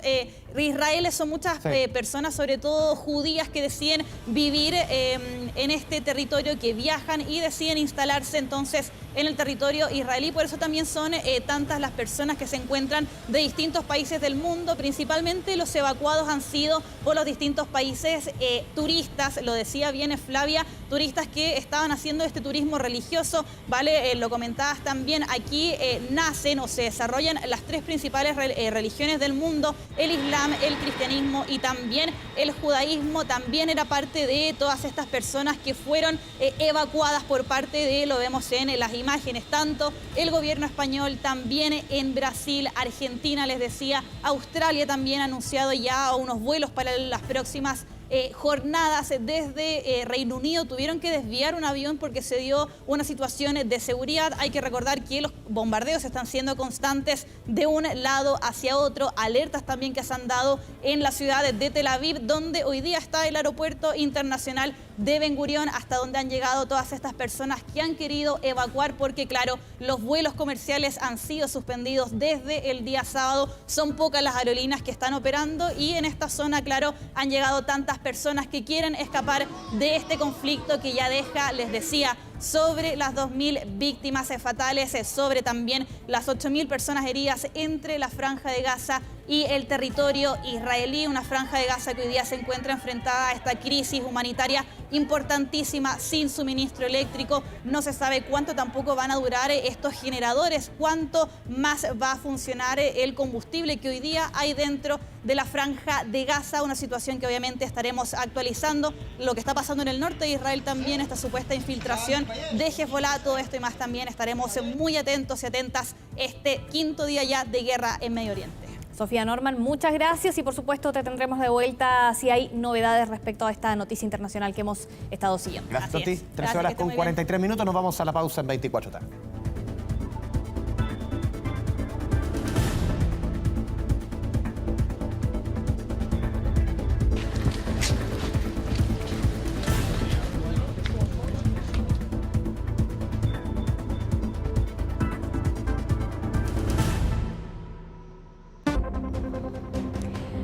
Israel son muchas personas, sobre todo judías, que deciden vivir en este territorio, que viajan y deciden instalarse entonces en el territorio israelí. Por eso también son tantas las personas que se encuentran de distintos países del mundo. Principalmente los evacuados han sido por los distintos países, turistas, lo decía bien Flavia, turistas que estaban haciendo este turismo religioso, ¿vale? Lo comentabas también, aquí nacen o se desarrollan las 3 principales religiones del mundo: el Islam, el cristianismo y también el judaísmo. También era parte de todas estas personas que fueron evacuadas por parte de, lo vemos en las imágenes, tanto el gobierno español, también en Brasil, Argentina, les decía, Australia también ha anunciado ya unos vuelos para las próximas jornadas. Desde Reino Unido tuvieron que desviar un avión porque se dio una situación de seguridad. Hay que recordar que los bombardeos están siendo constantes de un lado hacia otro. Alertas también que se han dado en la ciudad de Tel Aviv, donde hoy día está el aeropuerto internacional de Ben Gurión, hasta donde han llegado todas estas personas que han querido evacuar, porque claro, los vuelos comerciales han sido suspendidos desde el día sábado. Son pocas las aerolíneas que están operando, y en esta zona, claro, han llegado tantas personas que quieren escapar de este conflicto que ya deja, les decía, sobre las 2.000 víctimas fatales, sobre también las 8.000 personas heridas entre la Franja de Gaza y el territorio israelí, una franja de Gaza que hoy día se encuentra enfrentada a esta crisis humanitaria importantísima, sin suministro eléctrico. No se sabe cuánto tampoco van a durar estos generadores, cuánto más va a funcionar el combustible que hoy día hay dentro de la franja de Gaza, una situación que obviamente estaremos actualizando. Lo que está pasando en el norte de Israel también, esta supuesta infiltración de Hezbollah, todo esto y más también estaremos muy atentos y atentas este quinto día ya de guerra en Medio Oriente. Sofía Norman, muchas gracias y por supuesto te tendremos de vuelta si hay novedades respecto a esta noticia internacional que hemos estado siguiendo. Gracias, Toti. 13 horas con 43 minutos, nos vamos a la pausa en 24 tarde.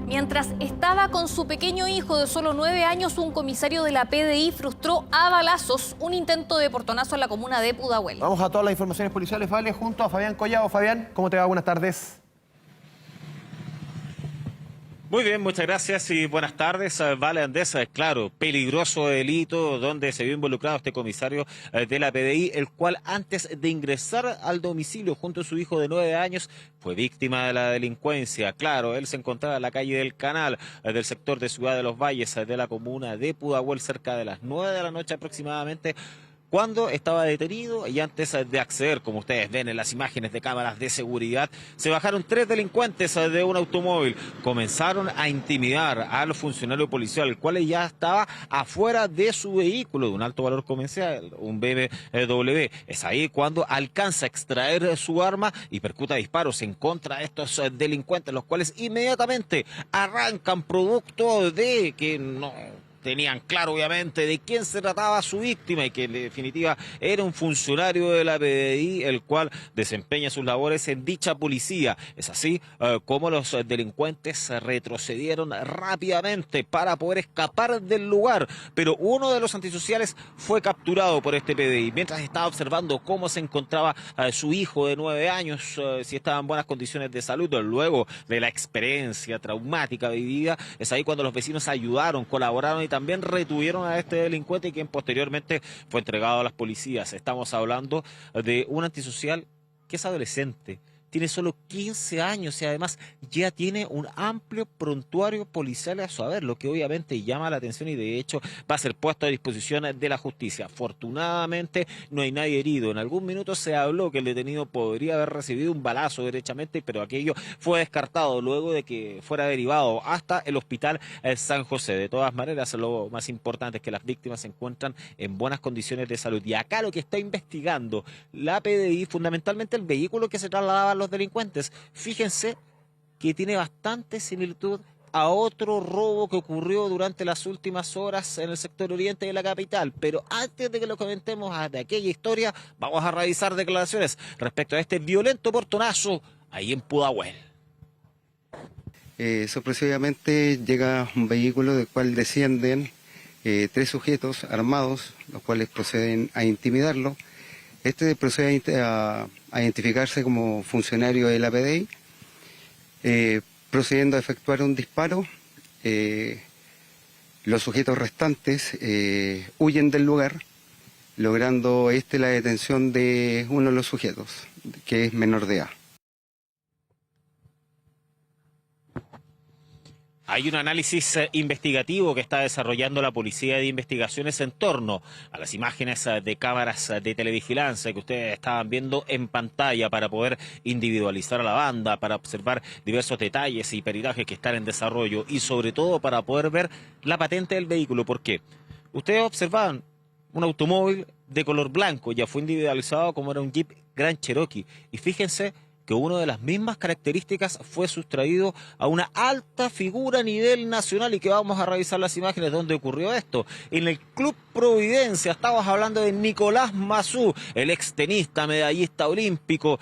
Mientras estaba con su pequeño hijo de solo 9 años, un comisario de la PDI frustró a balazos un intento de portonazo en la comuna de Pudahuel. Vamos a todas las informaciones policiales, Vale, junto a Fabián Collado. Fabián, ¿cómo te va? Buenas tardes. Muy bien, muchas gracias y buenas tardes. Vale, Andés, claro, peligroso delito donde se vio involucrado este comisario de la PDI, el cual antes de ingresar al domicilio junto a su hijo de 9 años fue víctima de la delincuencia. Claro, él se encontraba en la calle del Canal, del sector de Ciudad de los Valles, de la comuna de Pudahuel, cerca de las 9 de la noche aproximadamente, cuando estaba detenido y antes de acceder, como ustedes ven en las imágenes de cámaras de seguridad, se bajaron 3 delincuentes de un automóvil. Comenzaron a intimidar al funcionario policial, el cual ya estaba afuera de su vehículo de un alto valor comercial, un BMW. Es ahí cuando alcanza a extraer su arma y percuta disparos en contra de estos delincuentes, los cuales inmediatamente arrancan producto de que no tenían claro, obviamente, de quién se trataba su víctima y que en definitiva era un funcionario de la PDI, el cual desempeña sus labores en dicha policía. Es así como los delincuentes retrocedieron rápidamente para poder escapar del lugar, pero uno de los antisociales fue capturado por este PDI. Mientras estaba observando cómo se encontraba su hijo de 9 años, si estaba en buenas condiciones de salud, luego de la experiencia traumática vivida, es ahí cuando los vecinos ayudaron, colaboraron y también retuvieron a este delincuente, quien posteriormente fue entregado a las policías. Estamos hablando de un antisocial que es adolescente, tiene solo 15 años y además ya tiene un amplio prontuario policial a su haber, lo que obviamente llama la atención y de hecho va a ser puesto a disposición de la justicia. Afortunadamente no hay nadie herido. En algún minuto se habló que el detenido podría haber recibido un balazo derechamente, pero aquello fue descartado luego de que fuera derivado hasta el hospital San José. De todas maneras, lo más importante es que las víctimas se encuentran en buenas condiciones de salud. Y acá lo que está investigando la PDI, fundamentalmente el vehículo que se trasladaba los delincuentes. Fíjense que tiene bastante similitud a otro robo que ocurrió durante las últimas horas en el sector oriente de la capital. Pero antes de que lo comentemos de aquella historia, vamos a revisar declaraciones respecto a este violento portonazo ahí en Pudahuel. Sorpresivamente llega un vehículo del cual descienden 3 sujetos armados, los cuales proceden a intimidarlo. Este procede a identificarse como funcionario de la PDI, procediendo a efectuar un disparo. Los sujetos restantes huyen del lugar, logrando la detención de uno de los sujetos, que es menor de edad. Hay un análisis investigativo que está desarrollando la Policía de Investigaciones en torno a las imágenes de cámaras de televigilancia que ustedes estaban viendo en pantalla para poder individualizar a la banda, para observar diversos detalles y peritajes que están en desarrollo y sobre todo para poder ver la patente del vehículo. ¿Por qué? Ustedes observaban un automóvil de color blanco, ya fue individualizado como era un Jeep Grand Cherokee y fíjense que una de las mismas características fue sustraído a una alta figura a nivel nacional y que vamos a revisar las imágenes donde ocurrió esto. En el Club Providencia, estamos hablando de Nicolás Mazú, el extenista, medallista olímpico,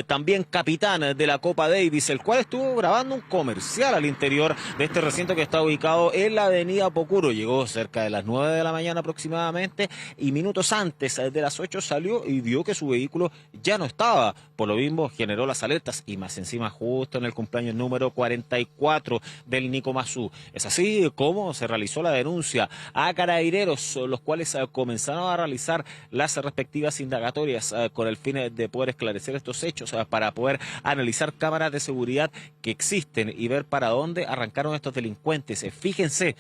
también capitán de la Copa Davis, el cual estuvo grabando un comercial al interior de este recinto que está ubicado en la avenida Pocuro. Llegó cerca de las 9 de la mañana aproximadamente y minutos antes de las 8 salió y vio que su vehículo ya no estaba. Por lo mismo generó la las alertas y más encima justo en el cumpleaños número 44 del Nico Mazú. Es así como se realizó la denuncia a Carabineros, los cuales comenzaron a realizar las respectivas indagatorias con el fin de poder esclarecer estos hechos, para poder analizar cámaras de seguridad que existen y ver para dónde arrancaron estos delincuentes. Fíjense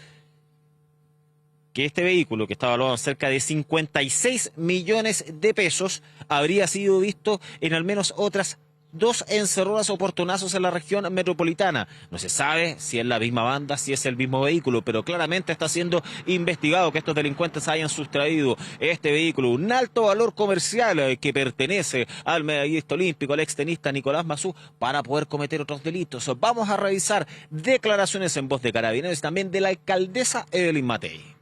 que este vehículo, que estaba valuado en cerca de 56 millones de pesos, habría sido visto en al menos otras 2 encerronas o portonazos en la región metropolitana. No se sabe si es la misma banda, si es el mismo vehículo, pero claramente está siendo investigado que estos delincuentes hayan sustraído este vehículo, un alto valor comercial que pertenece al medallista olímpico, al extenista Nicolás Mazú, para poder cometer otros delitos. Vamos a revisar declaraciones en voz de Carabineros y también de la alcaldesa Evelyn Matei.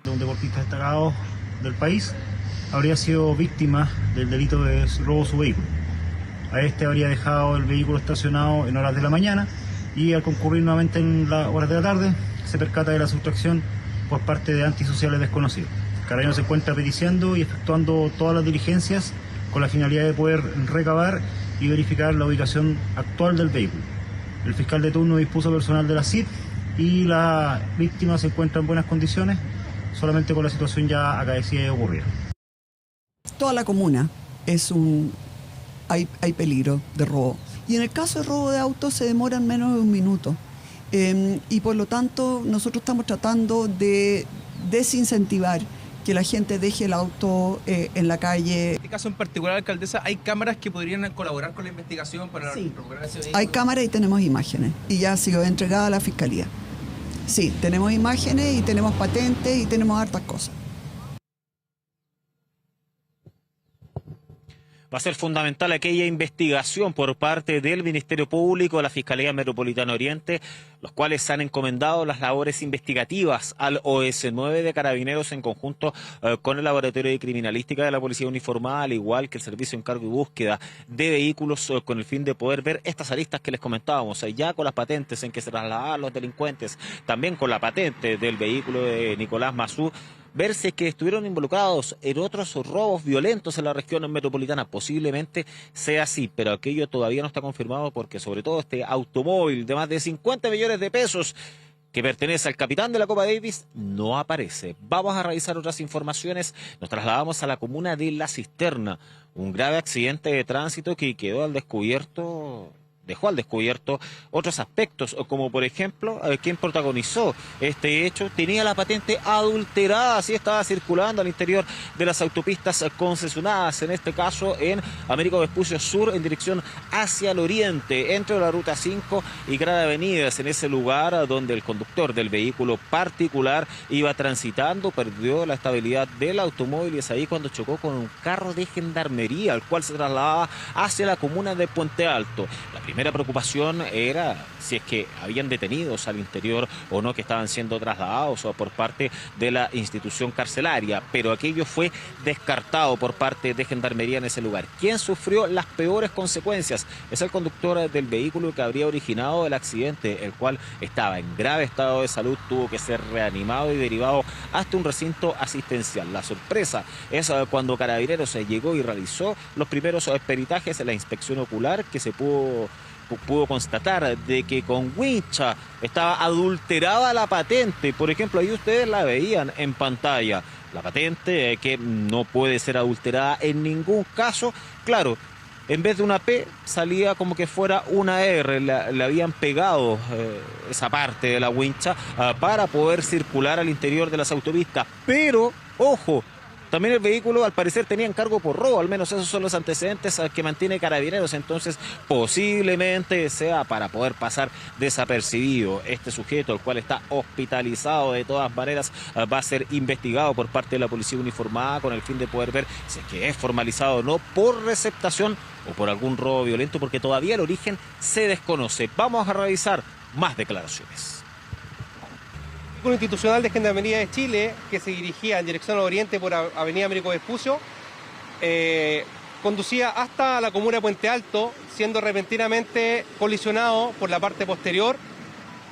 Un deportista destacado del país habría sido víctima del delito de robo a su vehículo. A este habría dejado el vehículo estacionado en horas de la mañana y al concurrir nuevamente en las horas de la tarde se percata de la sustracción por parte de antisociales desconocidos. Carabineros se encuentra periciando y efectuando todas las diligencias con la finalidad de poder recabar y verificar la ubicación actual del vehículo. El fiscal de turno dispuso personal de la CID y la víctima se encuentra en buenas condiciones, solamente con la situación ya acaecida y ocurrida. Toda la comuna hay peligro de robo. Y en el caso de robo de autos se demoran menos de un minuto. Y por lo tanto nosotros estamos tratando de desincentivar que la gente deje el auto en la calle. En este caso en particular, alcaldesa, ¿hay cámaras que podrían colaborar con la investigación para recuperar ese vehículo? Hay cámaras y tenemos imágenes. Y ya ha sido entregada a la Fiscalía. Sí, tenemos imágenes y tenemos patentes y tenemos hartas cosas. Va a ser fundamental aquella investigación por parte del Ministerio Público, de la Fiscalía Metropolitana Oriente, los cuales han encomendado las labores investigativas al OS9 de Carabineros en conjunto con el Laboratorio de Criminalística de la Policía Uniformada, al igual que el Servicio de Encargo y Búsqueda de Vehículos, con el fin de poder ver estas aristas que les comentábamos, ya con las patentes en que se trasladaban los delincuentes, también con la patente del vehículo de Nicolás Mazú, ver si es que estuvieron involucrados en otros robos violentos en la región metropolitana. Posiblemente sea así, pero aquello todavía no está confirmado porque sobre todo este automóvil de más de 50 millones de pesos que pertenece al capitán de la Copa Davis no aparece. Vamos a revisar otras informaciones. Nos trasladamos a la comuna de La Cisterna. Un grave accidente de tránsito que quedó al descubierto. Dejó al descubierto otros aspectos, como por ejemplo, quien protagonizó este hecho tenía la patente adulterada, así estaba circulando al interior de las autopistas concesionadas, en este caso en Américo Vespucio Sur, en dirección hacia el oriente, entre la Ruta 5 y Gran Avenidas, en ese lugar donde el conductor del vehículo particular iba transitando, perdió la estabilidad del automóvil y es ahí cuando chocó con un carro de gendarmería, al cual se trasladaba hacia la comuna de Puente Alto. La primera preocupación era si es que habían detenidos al interior o no, que estaban siendo trasladados por parte de la institución carcelaria, pero aquello fue descartado por parte de Gendarmería en ese lugar. ¿Quién sufrió las peores consecuencias? Es el conductor del vehículo que habría originado el accidente, el cual estaba en grave estado de salud, tuvo que ser reanimado y derivado hasta un recinto asistencial. La sorpresa es cuando Carabineros llegó y realizó los primeros peritajes en la inspección ocular, que se pudo constatar de que con wincha estaba adulterada la patente. Por ejemplo, ahí ustedes la veían en pantalla, la patente que no puede ser adulterada en ningún caso. Claro, en vez de una P salía como que fuera una R, le habían pegado esa parte de la wincha para poder circular al interior de las autopistas. Pero, ojo, también el vehículo al parecer tenía encargo por robo, al menos esos son los antecedentes que mantiene Carabineros, entonces posiblemente sea para poder pasar desapercibido. Este sujeto, el cual está hospitalizado de todas maneras, va a ser investigado por parte de la Policía Uniformada con el fin de poder ver si es que es formalizado o no por receptación o por algún robo violento, porque todavía el origen se desconoce. Vamos a revisar más declaraciones. Institucional de Gendarmería de Chile, que se dirigía en dirección al oriente por Avenida Américo Vespucio, conducía hasta la comuna de Puente Alto, siendo repentinamente colisionado por la parte posterior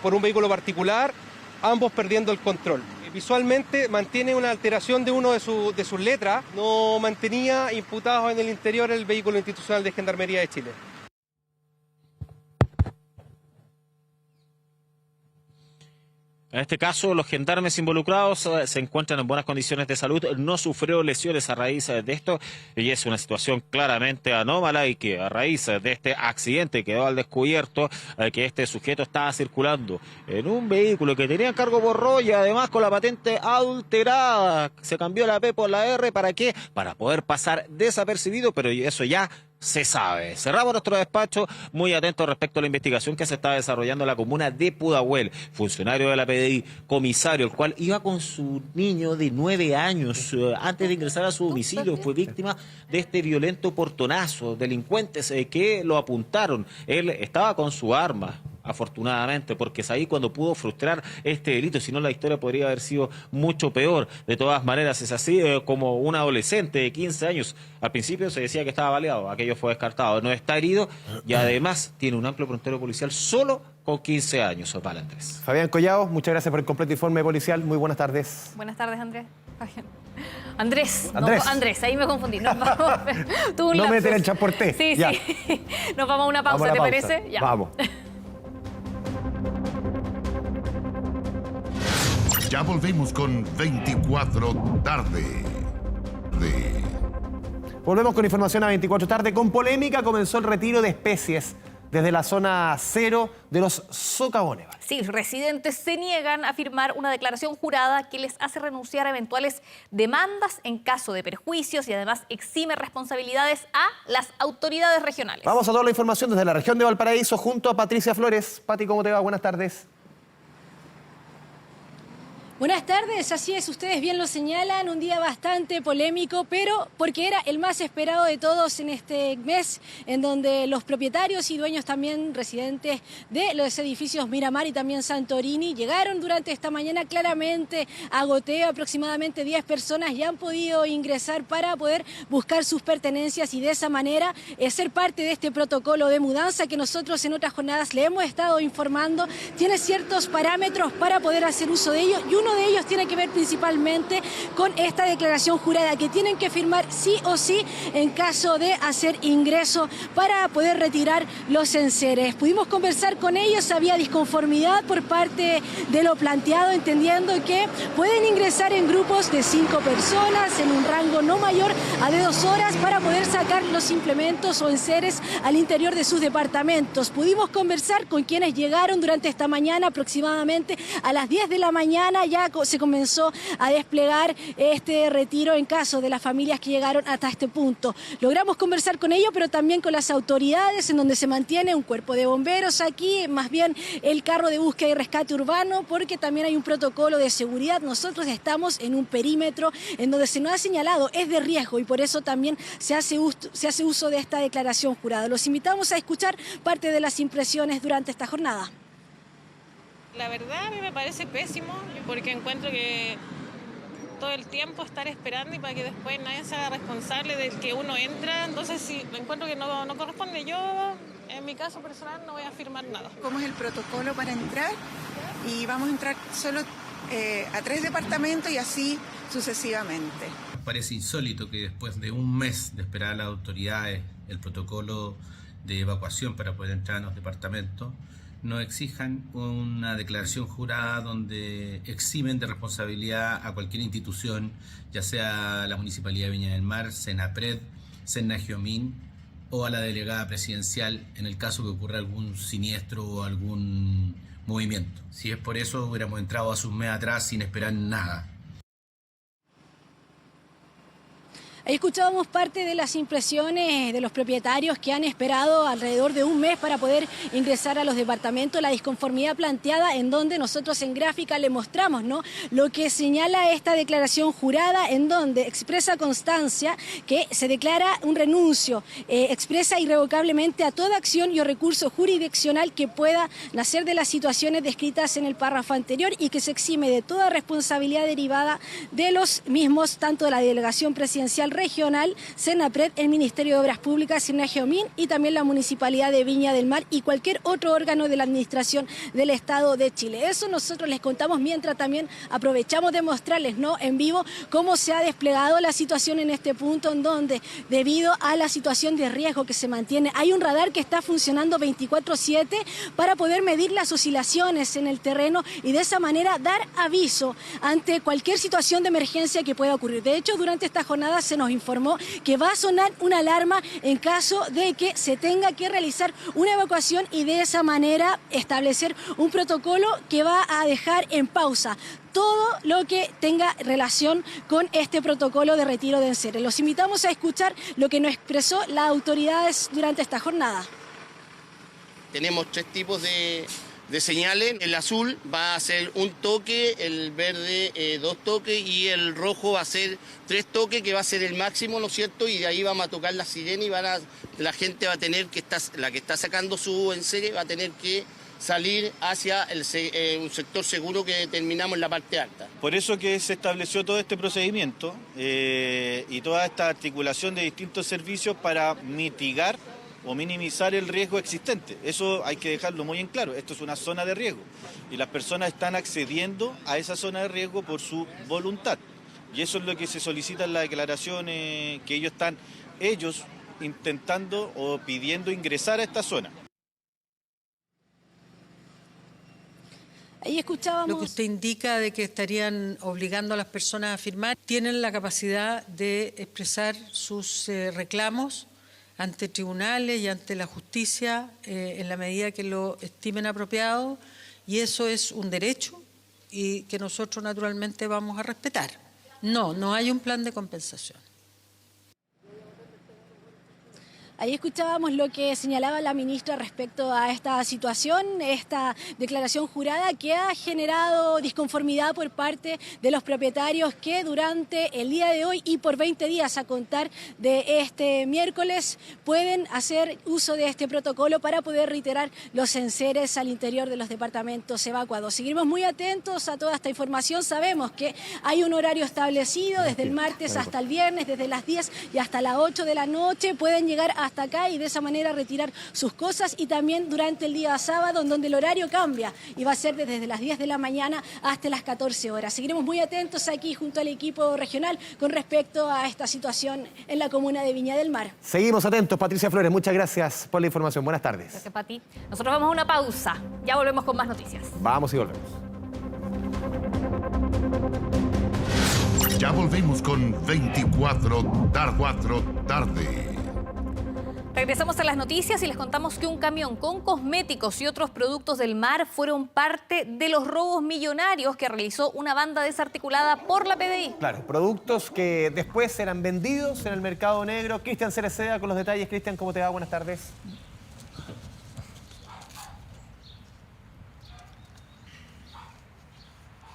por un vehículo particular, ambos perdiendo el control. visualmente mantiene una alteración de uno de sus letras. No mantenía imputados en el interior el vehículo institucional de Gendarmería de Chile. En este caso, los gendarmes involucrados se encuentran en buenas condiciones de salud, no sufrieron lesiones a raíz de esto y es una situación claramente anómala y que a raíz de este accidente quedó al descubierto que este sujeto estaba circulando en un vehículo que tenía cargo borró y además con la patente adulterada. Se cambió la P por la R, ¿para qué? Para poder pasar desapercibido, pero eso ya se sabe. Cerramos nuestro despacho, muy atentos respecto a la investigación que se está desarrollando en la comuna de Pudahuel. Funcionario de la PDI, comisario, el cual iba con su niño de 9 años antes de ingresar a su domicilio. Fue víctima de este violento portonazo. Delincuentes que lo apuntaron. Él estaba con su arma, afortunadamente, porque es ahí cuando pudo frustrar este delito, si no la historia podría haber sido mucho peor. De todas maneras es así, como un adolescente de 15 años, al principio se decía que estaba baleado, aquello fue descartado, no está herido y además tiene un amplio prontuario policial solo con 15 años. Vale, Andrés. Fabián Collao, muchas gracias por el completo informe policial, muy buenas tardes. Buenas tardes, Andrés. Andrés. Andrés. No, Andrés, ahí me confundí. Nos vamos, no meter el transporte. Sí, ya. sí. Nos vamos a una pausa, ¿te parece? Ya. Vamos. Ya volvemos con 24 tarde. Volvemos con información a 24 tarde. Con polémica comenzó el retiro de especies desde la zona cero de los socavones. Sí, residentes se niegan a firmar una declaración jurada que les hace renunciar a eventuales demandas en caso de perjuicios y además exime responsabilidades a las autoridades regionales. Vamos a toda la información desde la región de Valparaíso junto a Patricia Flores. Pati, ¿cómo te va? Buenas tardes. Buenas tardes, así es, ustedes bien lo señalan, un día bastante polémico, pero porque era el más esperado de todos en este mes, en donde los propietarios y dueños también residentes de los edificios Miramar y también Santorini llegaron durante esta mañana claramente a goteo. Aproximadamente 10 personas ya han podido ingresar para poder buscar sus pertenencias y de esa manera ser parte de este protocolo de mudanza que nosotros en otras jornadas le hemos estado informando. Tiene ciertos parámetros para poder hacer uso de ellos y uno de ellos tiene que ver principalmente con esta declaración jurada que tienen que firmar sí o sí en caso de hacer ingreso para poder retirar los enseres. Pudimos conversar con ellos, había disconformidad por parte de lo planteado, entendiendo que pueden ingresar en grupos de 5 personas en un rango no mayor a de 2 horas para poder sacar los implementos o enseres al interior de sus departamentos. Pudimos conversar con quienes llegaron durante esta mañana, aproximadamente a las 10 de la mañana, ya se comenzó a desplegar este retiro en caso de las familias que llegaron hasta este punto. Logramos conversar con ellos, pero también con las autoridades, en donde se mantiene un cuerpo de bomberos aquí, más bien el carro de búsqueda y rescate urbano, porque también hay un protocolo de seguridad. Nosotros estamos en un perímetro en donde se nos ha señalado es de riesgo y por eso también se hace uso de esta declaración jurada. Los invitamos a escuchar parte de las impresiones durante esta jornada. La verdad a mí me parece pésimo porque encuentro que todo el tiempo estar esperando y para que después nadie se haga responsable del que uno entra, entonces sí, encuentro que no corresponde. Yo, en mi caso personal, no voy a firmar nada. ¿Cómo es el protocolo para entrar? Y vamos a entrar solo a 3 departamentos y así sucesivamente. Parece insólito que después de un mes de esperar a las autoridades el protocolo de evacuación para poder entrar a los departamentos, no exijan una declaración jurada donde eximen de responsabilidad a cualquier institución, ya sea la Municipalidad de Viña del Mar, Senapred, Sennagiomín o a la delegada presidencial en el caso que ocurra algún siniestro o algún movimiento. Si es por eso, hubiéramos entrado hace un mes atrás sin esperar nada. Ahí escuchábamos parte de las impresiones de los propietarios que han esperado alrededor de un mes para poder ingresar a los departamentos, la disconformidad planteada en donde nosotros en gráfica le mostramos, ¿no?, lo que señala esta declaración jurada, en donde expresa constancia que se declara un renuncio, expresa irrevocablemente a toda acción y o recurso jurisdiccional que pueda nacer de las situaciones descritas en el párrafo anterior y que se exime de toda responsabilidad derivada de los mismos, tanto de la delegación presidencial Regional, Senapred, el Ministerio de Obras Públicas, Sinergeomin y también la Municipalidad de Viña del Mar y cualquier otro órgano de la Administración del Estado de Chile. Eso nosotros les contamos mientras también aprovechamos de mostrarles, ¿no?, en vivo cómo se ha desplegado la situación en este punto, en donde debido a la situación de riesgo que se mantiene, hay un radar que está funcionando 24/7 para poder medir las oscilaciones en el terreno y de esa manera dar aviso ante cualquier situación de emergencia que pueda ocurrir. De hecho, durante esta jornada se nos informó que va a sonar una alarma en caso de que se tenga que realizar una evacuación y de esa manera establecer un protocolo que va a dejar en pausa todo lo que tenga relación con este protocolo de retiro de enseres. Los invitamos a escuchar lo que nos expresó las autoridades durante esta jornada. Tenemos 3 tipos de señales. El azul va a ser un toque, el verde 2 toques y el rojo va a ser 3 toques, que va a ser el máximo, ¿no es cierto? Y de ahí vamos a tocar la sirena y la gente va a tener que la que está sacando su enseres va a tener que salir hacia un sector seguro que determinamos en la parte alta. Por eso que se estableció todo este procedimiento y toda esta articulación de distintos servicios para mitigar o minimizar el riesgo existente. Eso hay que dejarlo muy en claro. Esto es una zona de riesgo y las personas están accediendo a esa zona de riesgo por su voluntad. Y eso es lo que se solicita en la declaración, que ellos están intentando o pidiendo ingresar a esta zona. Ahí escuchábamos lo que usted indica de que estarían obligando a las personas a firmar. Tienen la capacidad de expresar sus reclamos ante tribunales y ante la justicia en la medida que lo estimen apropiado, y eso es un derecho y que nosotros naturalmente vamos a respetar. No hay un plan de compensación. Ahí escuchábamos lo que señalaba la ministra respecto a esta situación, esta declaración jurada que ha generado disconformidad por parte de los propietarios que durante el día de hoy y por 20 días a contar de este miércoles pueden hacer uso de este protocolo para poder reiterar los enseres al interior de los departamentos evacuados. Seguiremos muy atentos a toda esta información. Sabemos que hay un horario establecido desde el martes hasta el viernes, desde las 10 y hasta las 8 de la noche. Pueden llegar hasta acá y de esa manera retirar sus cosas, y también durante el día sábado, en donde el horario cambia y va a ser desde las 10 de la mañana hasta las 14 horas. Seguiremos muy atentos aquí junto al equipo regional con respecto a esta situación en la comuna de Viña del Mar. Seguimos atentos. Patricia Flores, muchas gracias por la información. Buenas tardes. Gracias, Pati. Nosotros vamos a una pausa. Ya volvemos con más noticias. Vamos y volvemos. Ya volvemos con 24 tarde. Regresamos a las noticias y les contamos que un camión con cosméticos y otros productos del mar fueron parte de los robos millonarios que realizó una banda desarticulada por la PDI. Claro, productos que después eran vendidos en el mercado negro. Cristian Cereceda con los detalles. Cristian, ¿cómo te va? Buenas tardes.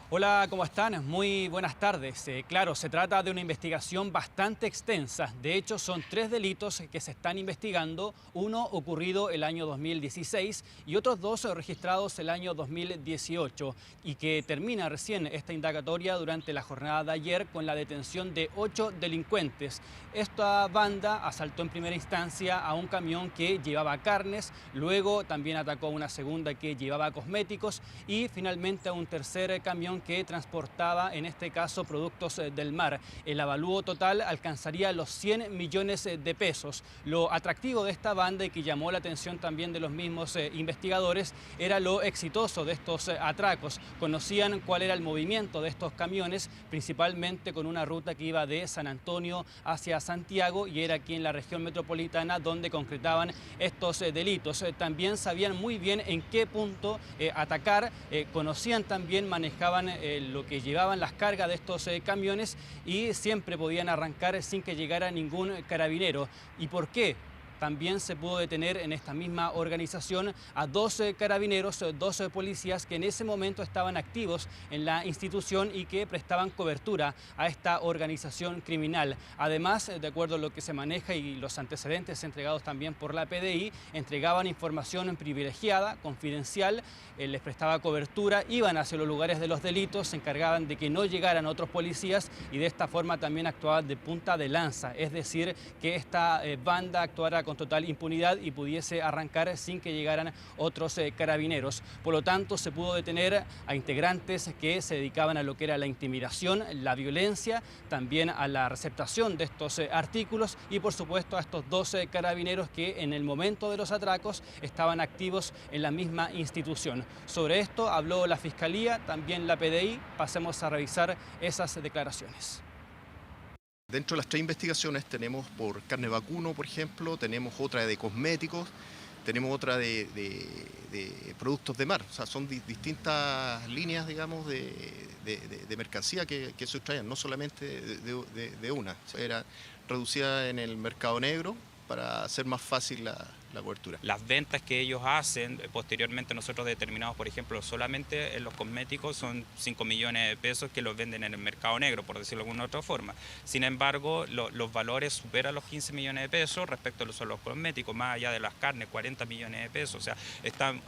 Hola, ¿cómo están? Muy buenas tardes. Claro, se trata de una investigación bastante extensa. De hecho, son 3 delitos que se están investigando. Uno ocurrido el año 2016 y otros 2 registrados el año 2018. Y que termina recién esta indagatoria durante la jornada de ayer con la detención de 8 delincuentes. Esta banda asaltó en primera instancia a un camión que llevaba carnes, luego también atacó a una segunda que llevaba cosméticos y finalmente a un tercer camión que transportaba, en este caso, productos del mar. El avalúo total alcanzaría los 100 millones de pesos. Lo atractivo de esta banda y que llamó la atención también de los mismos investigadores era lo exitoso de estos atracos. Conocían cuál era el movimiento de estos camiones, principalmente con una ruta que iba de San Antonio hacia Santiago, y era aquí en la región metropolitana donde concretaban estos delitos. También sabían muy bien en qué punto atacar, conocían también, manejaban lo que llevaban las cargas de estos camiones y siempre podían arrancar sin que llegara ningún carabinero. ¿Y por qué? También se pudo detener en esta misma organización a 12 carabineros, 12 policías que en ese momento estaban activos en la institución y que prestaban cobertura a esta organización criminal. Además, de acuerdo a lo que se maneja y los antecedentes entregados también por la PDI, entregaban información privilegiada, confidencial, les prestaba cobertura, iban hacia los lugares de los delitos, se encargaban de que no llegaran otros policías y de esta forma también actuaban de punta de lanza, es decir, que esta banda actuara con total impunidad y pudiese arrancar sin que llegaran otros carabineros. Por lo tanto, se pudo detener a integrantes que se dedicaban a lo que era la intimidación, la violencia, también a la receptación de estos artículos y por supuesto a estos 12 carabineros que en el momento de los atracos estaban activos en la misma institución. Sobre esto habló la Fiscalía, también la PDI. Pasemos a revisar esas declaraciones. Dentro de las 3 investigaciones tenemos por carne vacuno, por ejemplo, tenemos otra de cosméticos, tenemos otra de productos de mar. O sea, son distintas líneas, digamos, de mercancía que sustraían, no solamente de una. Era reducida en el mercado negro para hacer más fácil la cobertura. Las ventas que ellos hacen, posteriormente nosotros determinamos, por ejemplo, solamente en los cosméticos son 5 millones de pesos que los venden en el mercado negro, por decirlo de alguna otra forma. Sin embargo, los valores superan los 15 millones de pesos respecto a los cosméticos, más allá de las carnes, 40 millones de pesos. O sea, están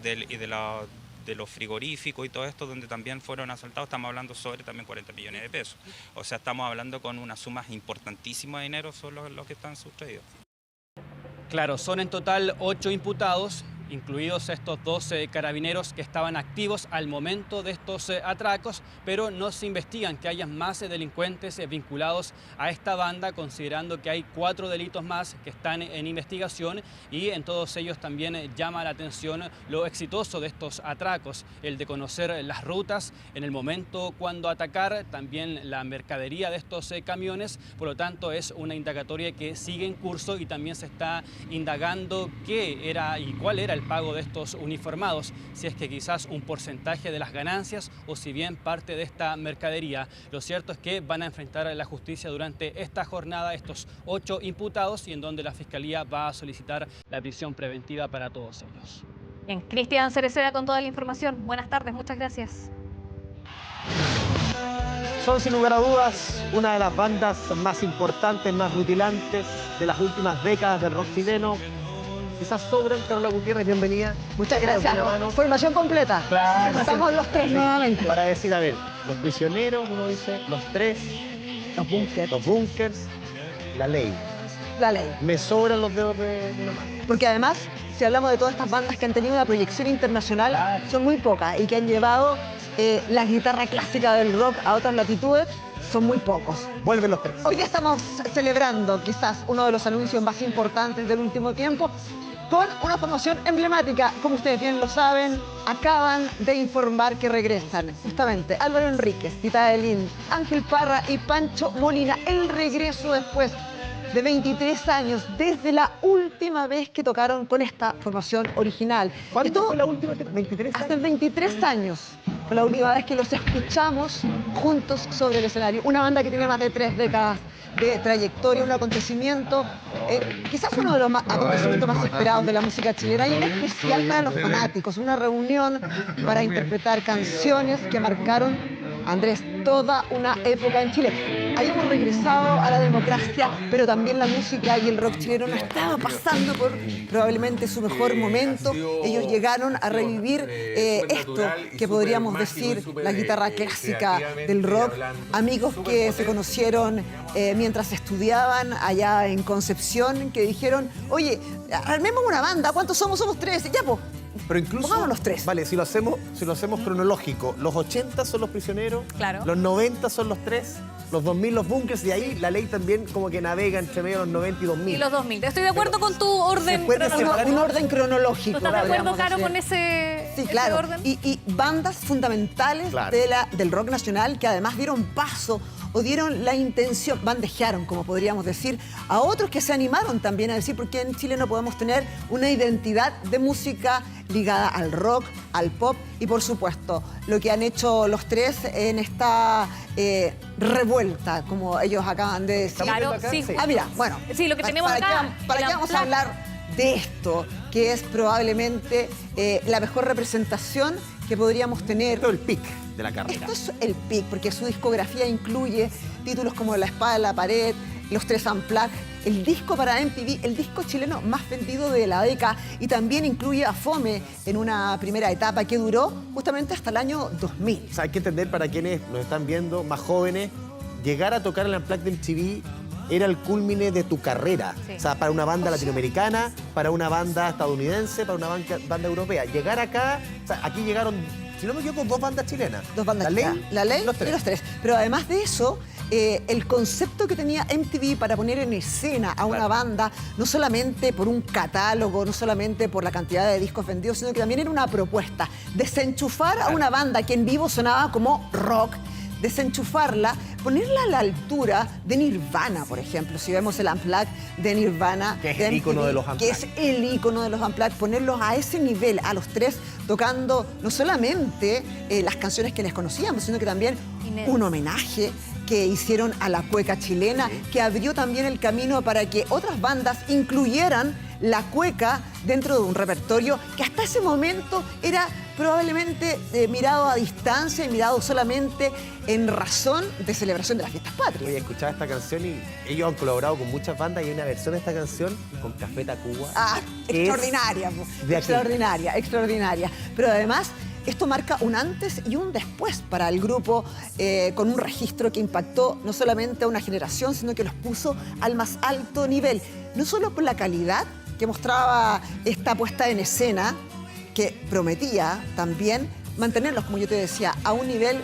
de los frigoríficos y todo esto, donde también fueron asaltados, estamos hablando sobre también 40 millones de pesos. O sea, estamos hablando con unas sumas importantísimas de dinero, son los que están sustraídos. Claro, son en total 8 imputados, incluidos estos 12 carabineros que estaban activos al momento de estos atracos, pero no se investigan que haya más delincuentes vinculados a esta banda, considerando que hay 4 delitos más que están en investigación y en todos ellos también llama la atención lo exitoso de estos atracos, el de conocer las rutas en el momento cuando atacar, también la mercadería de estos camiones. Por lo tanto, es una indagatoria que sigue en curso y también se está indagando qué era y cuál era el pago de estos uniformados, si es que quizás un porcentaje de las ganancias o si bien parte de esta mercadería. Lo cierto es que van a enfrentar a la justicia durante esta jornada estos 8 imputados y en donde la Fiscalía va a solicitar la prisión preventiva para todos ellos. Bien, Cristian Cereceda con toda la información. Buenas tardes, muchas gracias. Son sin lugar a dudas una de las bandas más importantes, más rutilantes de las últimas décadas del rock chileno. Quizás sobran. Carola Gutiérrez, bienvenida. Muchas gracias. Formación completa. Claro. Estamos los 3 nuevamente. Para decir, a ver, los prisioneros, uno dice, los 3, los bunkers, la ley. La ley. Me sobran los dedos de una mano. Porque además, si hablamos de todas estas bandas que han tenido una proyección internacional, son muy pocas y que han llevado la guitarra clásica del rock a otras latitudes, son muy pocos. Vuelven los 3. Hoy día estamos celebrando quizás uno de los anuncios más importantes del último tiempo con una formación emblemática. Como ustedes bien lo saben, acaban de informar que regresan justamente Álvaro Enríquez, Tita Delín, Ángel Parra y Pancho Molina. El regreso después de 23 años, desde la última vez que tocaron con esta formación original. ¿Cuánto fue la última? 23 años. Hace 23 años fue la última vez que los escuchamos juntos sobre el escenario. Una banda que tiene más de 3 décadas de trayectoria, un acontecimiento, quizás uno de los acontecimientos más esperados de la música chilena y en especial para los fanáticos. Una reunión para interpretar canciones que marcaron, Andrés, toda una época en Chile. Habíamos regresado a la democracia, pero también la música y el rock chileno no estaba pasando por probablemente su mejor momento. Ellos llegaron a revivir esto que podríamos decir la guitarra clásica del rock. Amigos que se conocieron mientras estudiaban allá en Concepción, que dijeron, oye, armemos una banda, ¿cuántos somos? Somos 3, ya pues. Pero incluso, pongamos los 3. Vale, si lo hacemos cronológico, los 80 son los prisioneros, claro. Los 90 son los 3, los 2000 los bunkers, y ahí la ley también como que navega entre medio de los 90 y 2000. Y los 2000. Estoy de acuerdo con tu orden cronológico. Un orden cronológico. ¿Tú estás de acuerdo, Caro, con ese claro. orden? Y bandas fundamentales del rock nacional que además dieron paso o dieron la intención, bandejaron, como podríamos decir, a otros que se animaron también a decir por qué en Chile no podemos tener una identidad de música ligada al rock, al pop y, por supuesto, lo que han hecho los tres en esta revuelta, como ellos acaban de decir. Claro, sí. Ah, mira, bueno. Sí, lo que tenemos acá. ¿Para qué vamos a hablar de esto? Que es probablemente la mejor representación que podríamos tener. Esto es el pic de la carrera. Esto es el pic, porque su discografía incluye títulos como La espada en la pared, Los Tres Unplugged, el disco para MTV, el disco chileno más vendido de la década, y también incluye a Fome en una primera etapa que duró justamente hasta el año 2000. O sea, hay que entender, para quienes nos están viendo, más jóvenes, llegar a tocar el Unplugged de MTV era el culmine de tu carrera. Sí. O sea, para una banda latinoamericana, para una banda estadounidense, para una banda europea. Llegar acá, o sea, aquí llegaron, si no me equivoco, 2 bandas chilenas. 2 bandas chilenas. La Ley y Los Tres. Pero además de eso, el concepto que tenía MTV para poner en escena a una banda, no solamente por un catálogo, no solamente por la cantidad de discos vendidos, sino que también era una propuesta. Desenchufar a una banda que en vivo sonaba como rock, desenchufarla, ponerla a la altura de Nirvana, por ejemplo. Si vemos el Unplugged de Nirvana, que es el ícono de los Unplugged. Que es el ícono de los Unplugged, ponerlos a ese nivel, a los tres, tocando no solamente las canciones que les conocíamos, sino que también un homenaje que hicieron a la cueca chilena, que abrió también el camino para que otras bandas incluyeran la cueca dentro de un repertorio que hasta ese momento era probablemente mirado a distancia y mirado solamente en razón de celebración de las fiestas patrias. Oye, escuchaba esta canción y ellos han colaborado con muchas bandas y hay una versión de esta canción con Café Tacuba. Ah, extraordinaria, extraordinaria. Pero además, esto marca un antes y un después para el grupo, con un registro que impactó no solamente a una generación, sino que los puso al más alto nivel. No solo por la calidad que mostraba esta puesta en escena, que prometía también mantenerlos, como yo te decía, a un nivel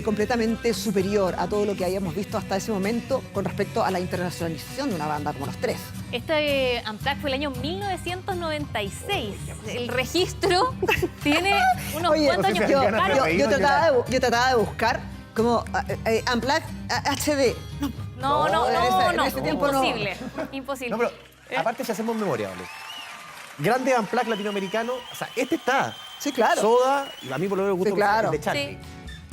completamente superior a todo lo que habíamos visto hasta ese momento con respecto a la internacionalización de una banda como Los Tres. Este Unplugged fue el año 1996. El registro tiene unos cuantos años. Yo trataba de buscar como Unplugged HD. No, en ese tiempo imposible. Imposible. No, pero aparte, si hacemos memoria, ¿vale? Grande Unplugged latinoamericano, o sea, este está. Sí, claro. Soda, y a mí por lo menos me gusta el de Charlie.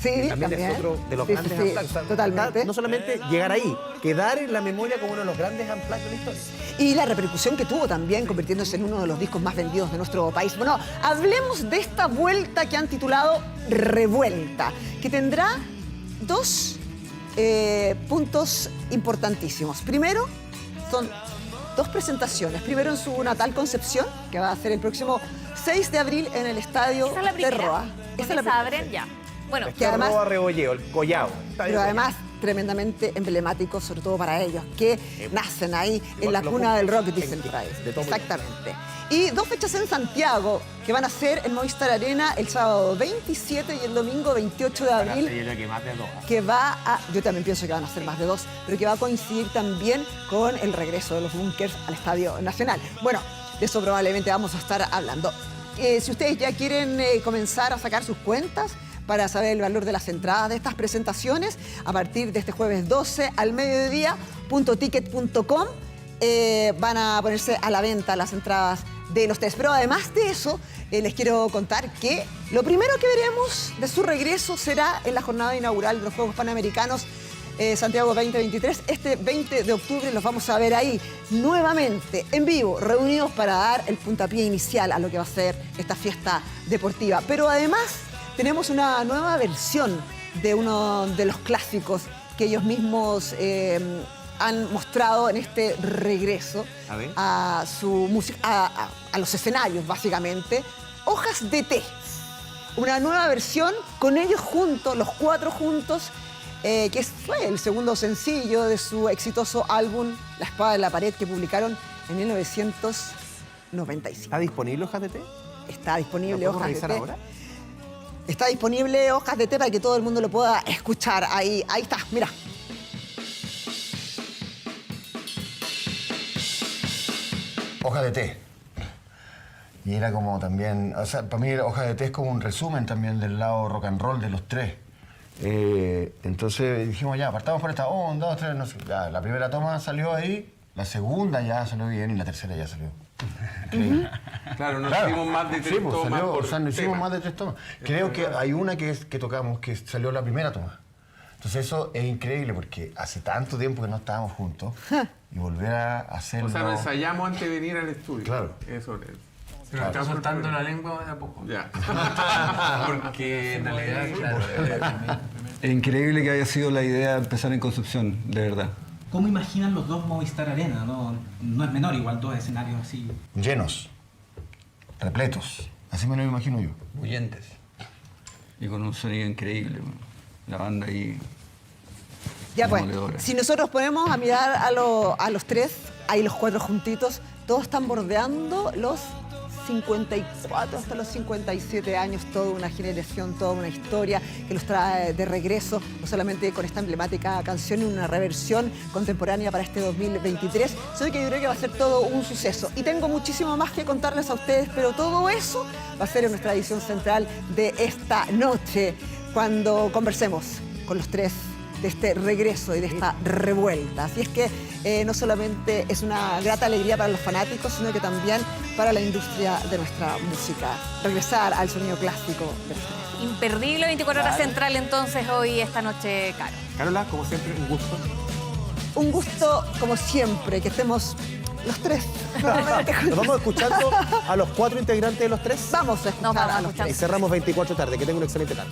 Sí, también es otro de los grandes Unplugged. O sea, totalmente. No solamente llegar ahí, quedar en la memoria como uno de los grandes Unplugged de la historia. Y la repercusión que tuvo también, convirtiéndose en uno de los discos más vendidos de nuestro país. Bueno, hablemos de esta vuelta que han titulado Revuelta, que tendrá 2 puntos importantísimos. Primero, son 2 presentaciones. Primero en su natal Concepción, que va a ser el próximo 6 de abril en el estadio de Roa. Esa es la abren ya. Bueno, que además Roa Rebolleo, el Collao. Pero además tremendamente emblemático, sobre todo para ellos, que nacen ahí en la cuna del rock, dicen por ahí. Exactamente. Y 2 fechas en Santiago, que van a ser en Movistar Arena el sábado 27 y el domingo 28 de abril. Que va a... Yo también pienso que van a ser más de 2, pero que va a coincidir también con el regreso de los Bunkers al Estadio Nacional. Bueno, de eso probablemente vamos a estar hablando. Si ustedes ya quieren comenzar a sacar sus cuentas para saber el valor de las entradas de estas presentaciones, a partir de este jueves 12 al mediodía, .ticket.com, van a ponerse a la venta las entradas de Los Tres. Pero además de eso, les quiero contar que lo primero que veremos de su regreso será en la jornada inaugural de los Juegos Panamericanos Santiago 2023. Este 20 de octubre los vamos a ver ahí nuevamente, en vivo, reunidos para dar el puntapié inicial a lo que va a ser esta fiesta deportiva. Pero además tenemos una nueva versión de uno de los clásicos que ellos mismos han mostrado en este regreso a su música, a los escenarios, básicamente. Hojas de Té. Una nueva versión con ellos juntos, los 4 juntos, que fue el segundo sencillo de su exitoso álbum La espada en la pared, que publicaron en 1995. ¿Está disponible Hojas de Té? Está disponible Hojas de Té. Ahora? Está disponible Hojas de Té para que todo el mundo lo pueda escuchar. Ahí está, mira. Hojas de Té. Y era como también, o sea, para mí Hojas de Té es como un resumen también del lado rock and roll de Los Tres. Entonces dijimos, ya, partamos por esta, 1, 2, 3, no sé. Ya, la primera toma salió ahí, la segunda ya salió bien y la tercera ya salió. Increíble. Claro, no hicimos más de 3 tomas. Salió, por o sea, no hicimos tema. más de 3 tomas. Creo que hay una que tocamos que salió la primera toma. Entonces eso es increíble porque hace tanto tiempo que no estábamos juntos y volver a hacerlo... O sea, nos ensayamos antes de venir al estudio. Claro. Eso es. Se nos está soltando la lengua de a poco. Ya. Porque en realidad, claro, Es increíble que haya sido la idea de empezar en Concepción, de verdad. ¿Cómo imaginan los dos Movistar Arena? No es menor, igual 2 escenarios así. Llenos, repletos. Así me lo imagino yo. Bullentes. Y con un sonido increíble. La banda ahí... Ya pues, demoledora. si nosotros ponemos a mirar a los 3, ahí los 4 juntitos, todos están bordeando los 54 hasta los 57 años, toda una generación, toda una historia que los trae de regreso, no solamente con esta emblemática canción y una reversión contemporánea para este 2023, sino que yo creo que va a ser todo un suceso. Y tengo muchísimo más que contarles a ustedes, pero todo eso va a ser en nuestra edición central de esta noche, cuando conversemos con los 3 de este regreso y de esta revuelta. Así es que no solamente es una grata alegría para los fanáticos, sino que también para la industria de nuestra música. Regresar al sonido clásico de los 3. Imperdible 24 horas central entonces hoy, esta noche, Caro. Carola, como siempre, un gusto. Un gusto, como siempre, que estemos los 3 nuevamente juntos. Nos vamos escuchando a los 4 integrantes de los 3. Vamos a escuchar a los 3. Y cerramos 24 tarde. Que tengan una excelente tarde.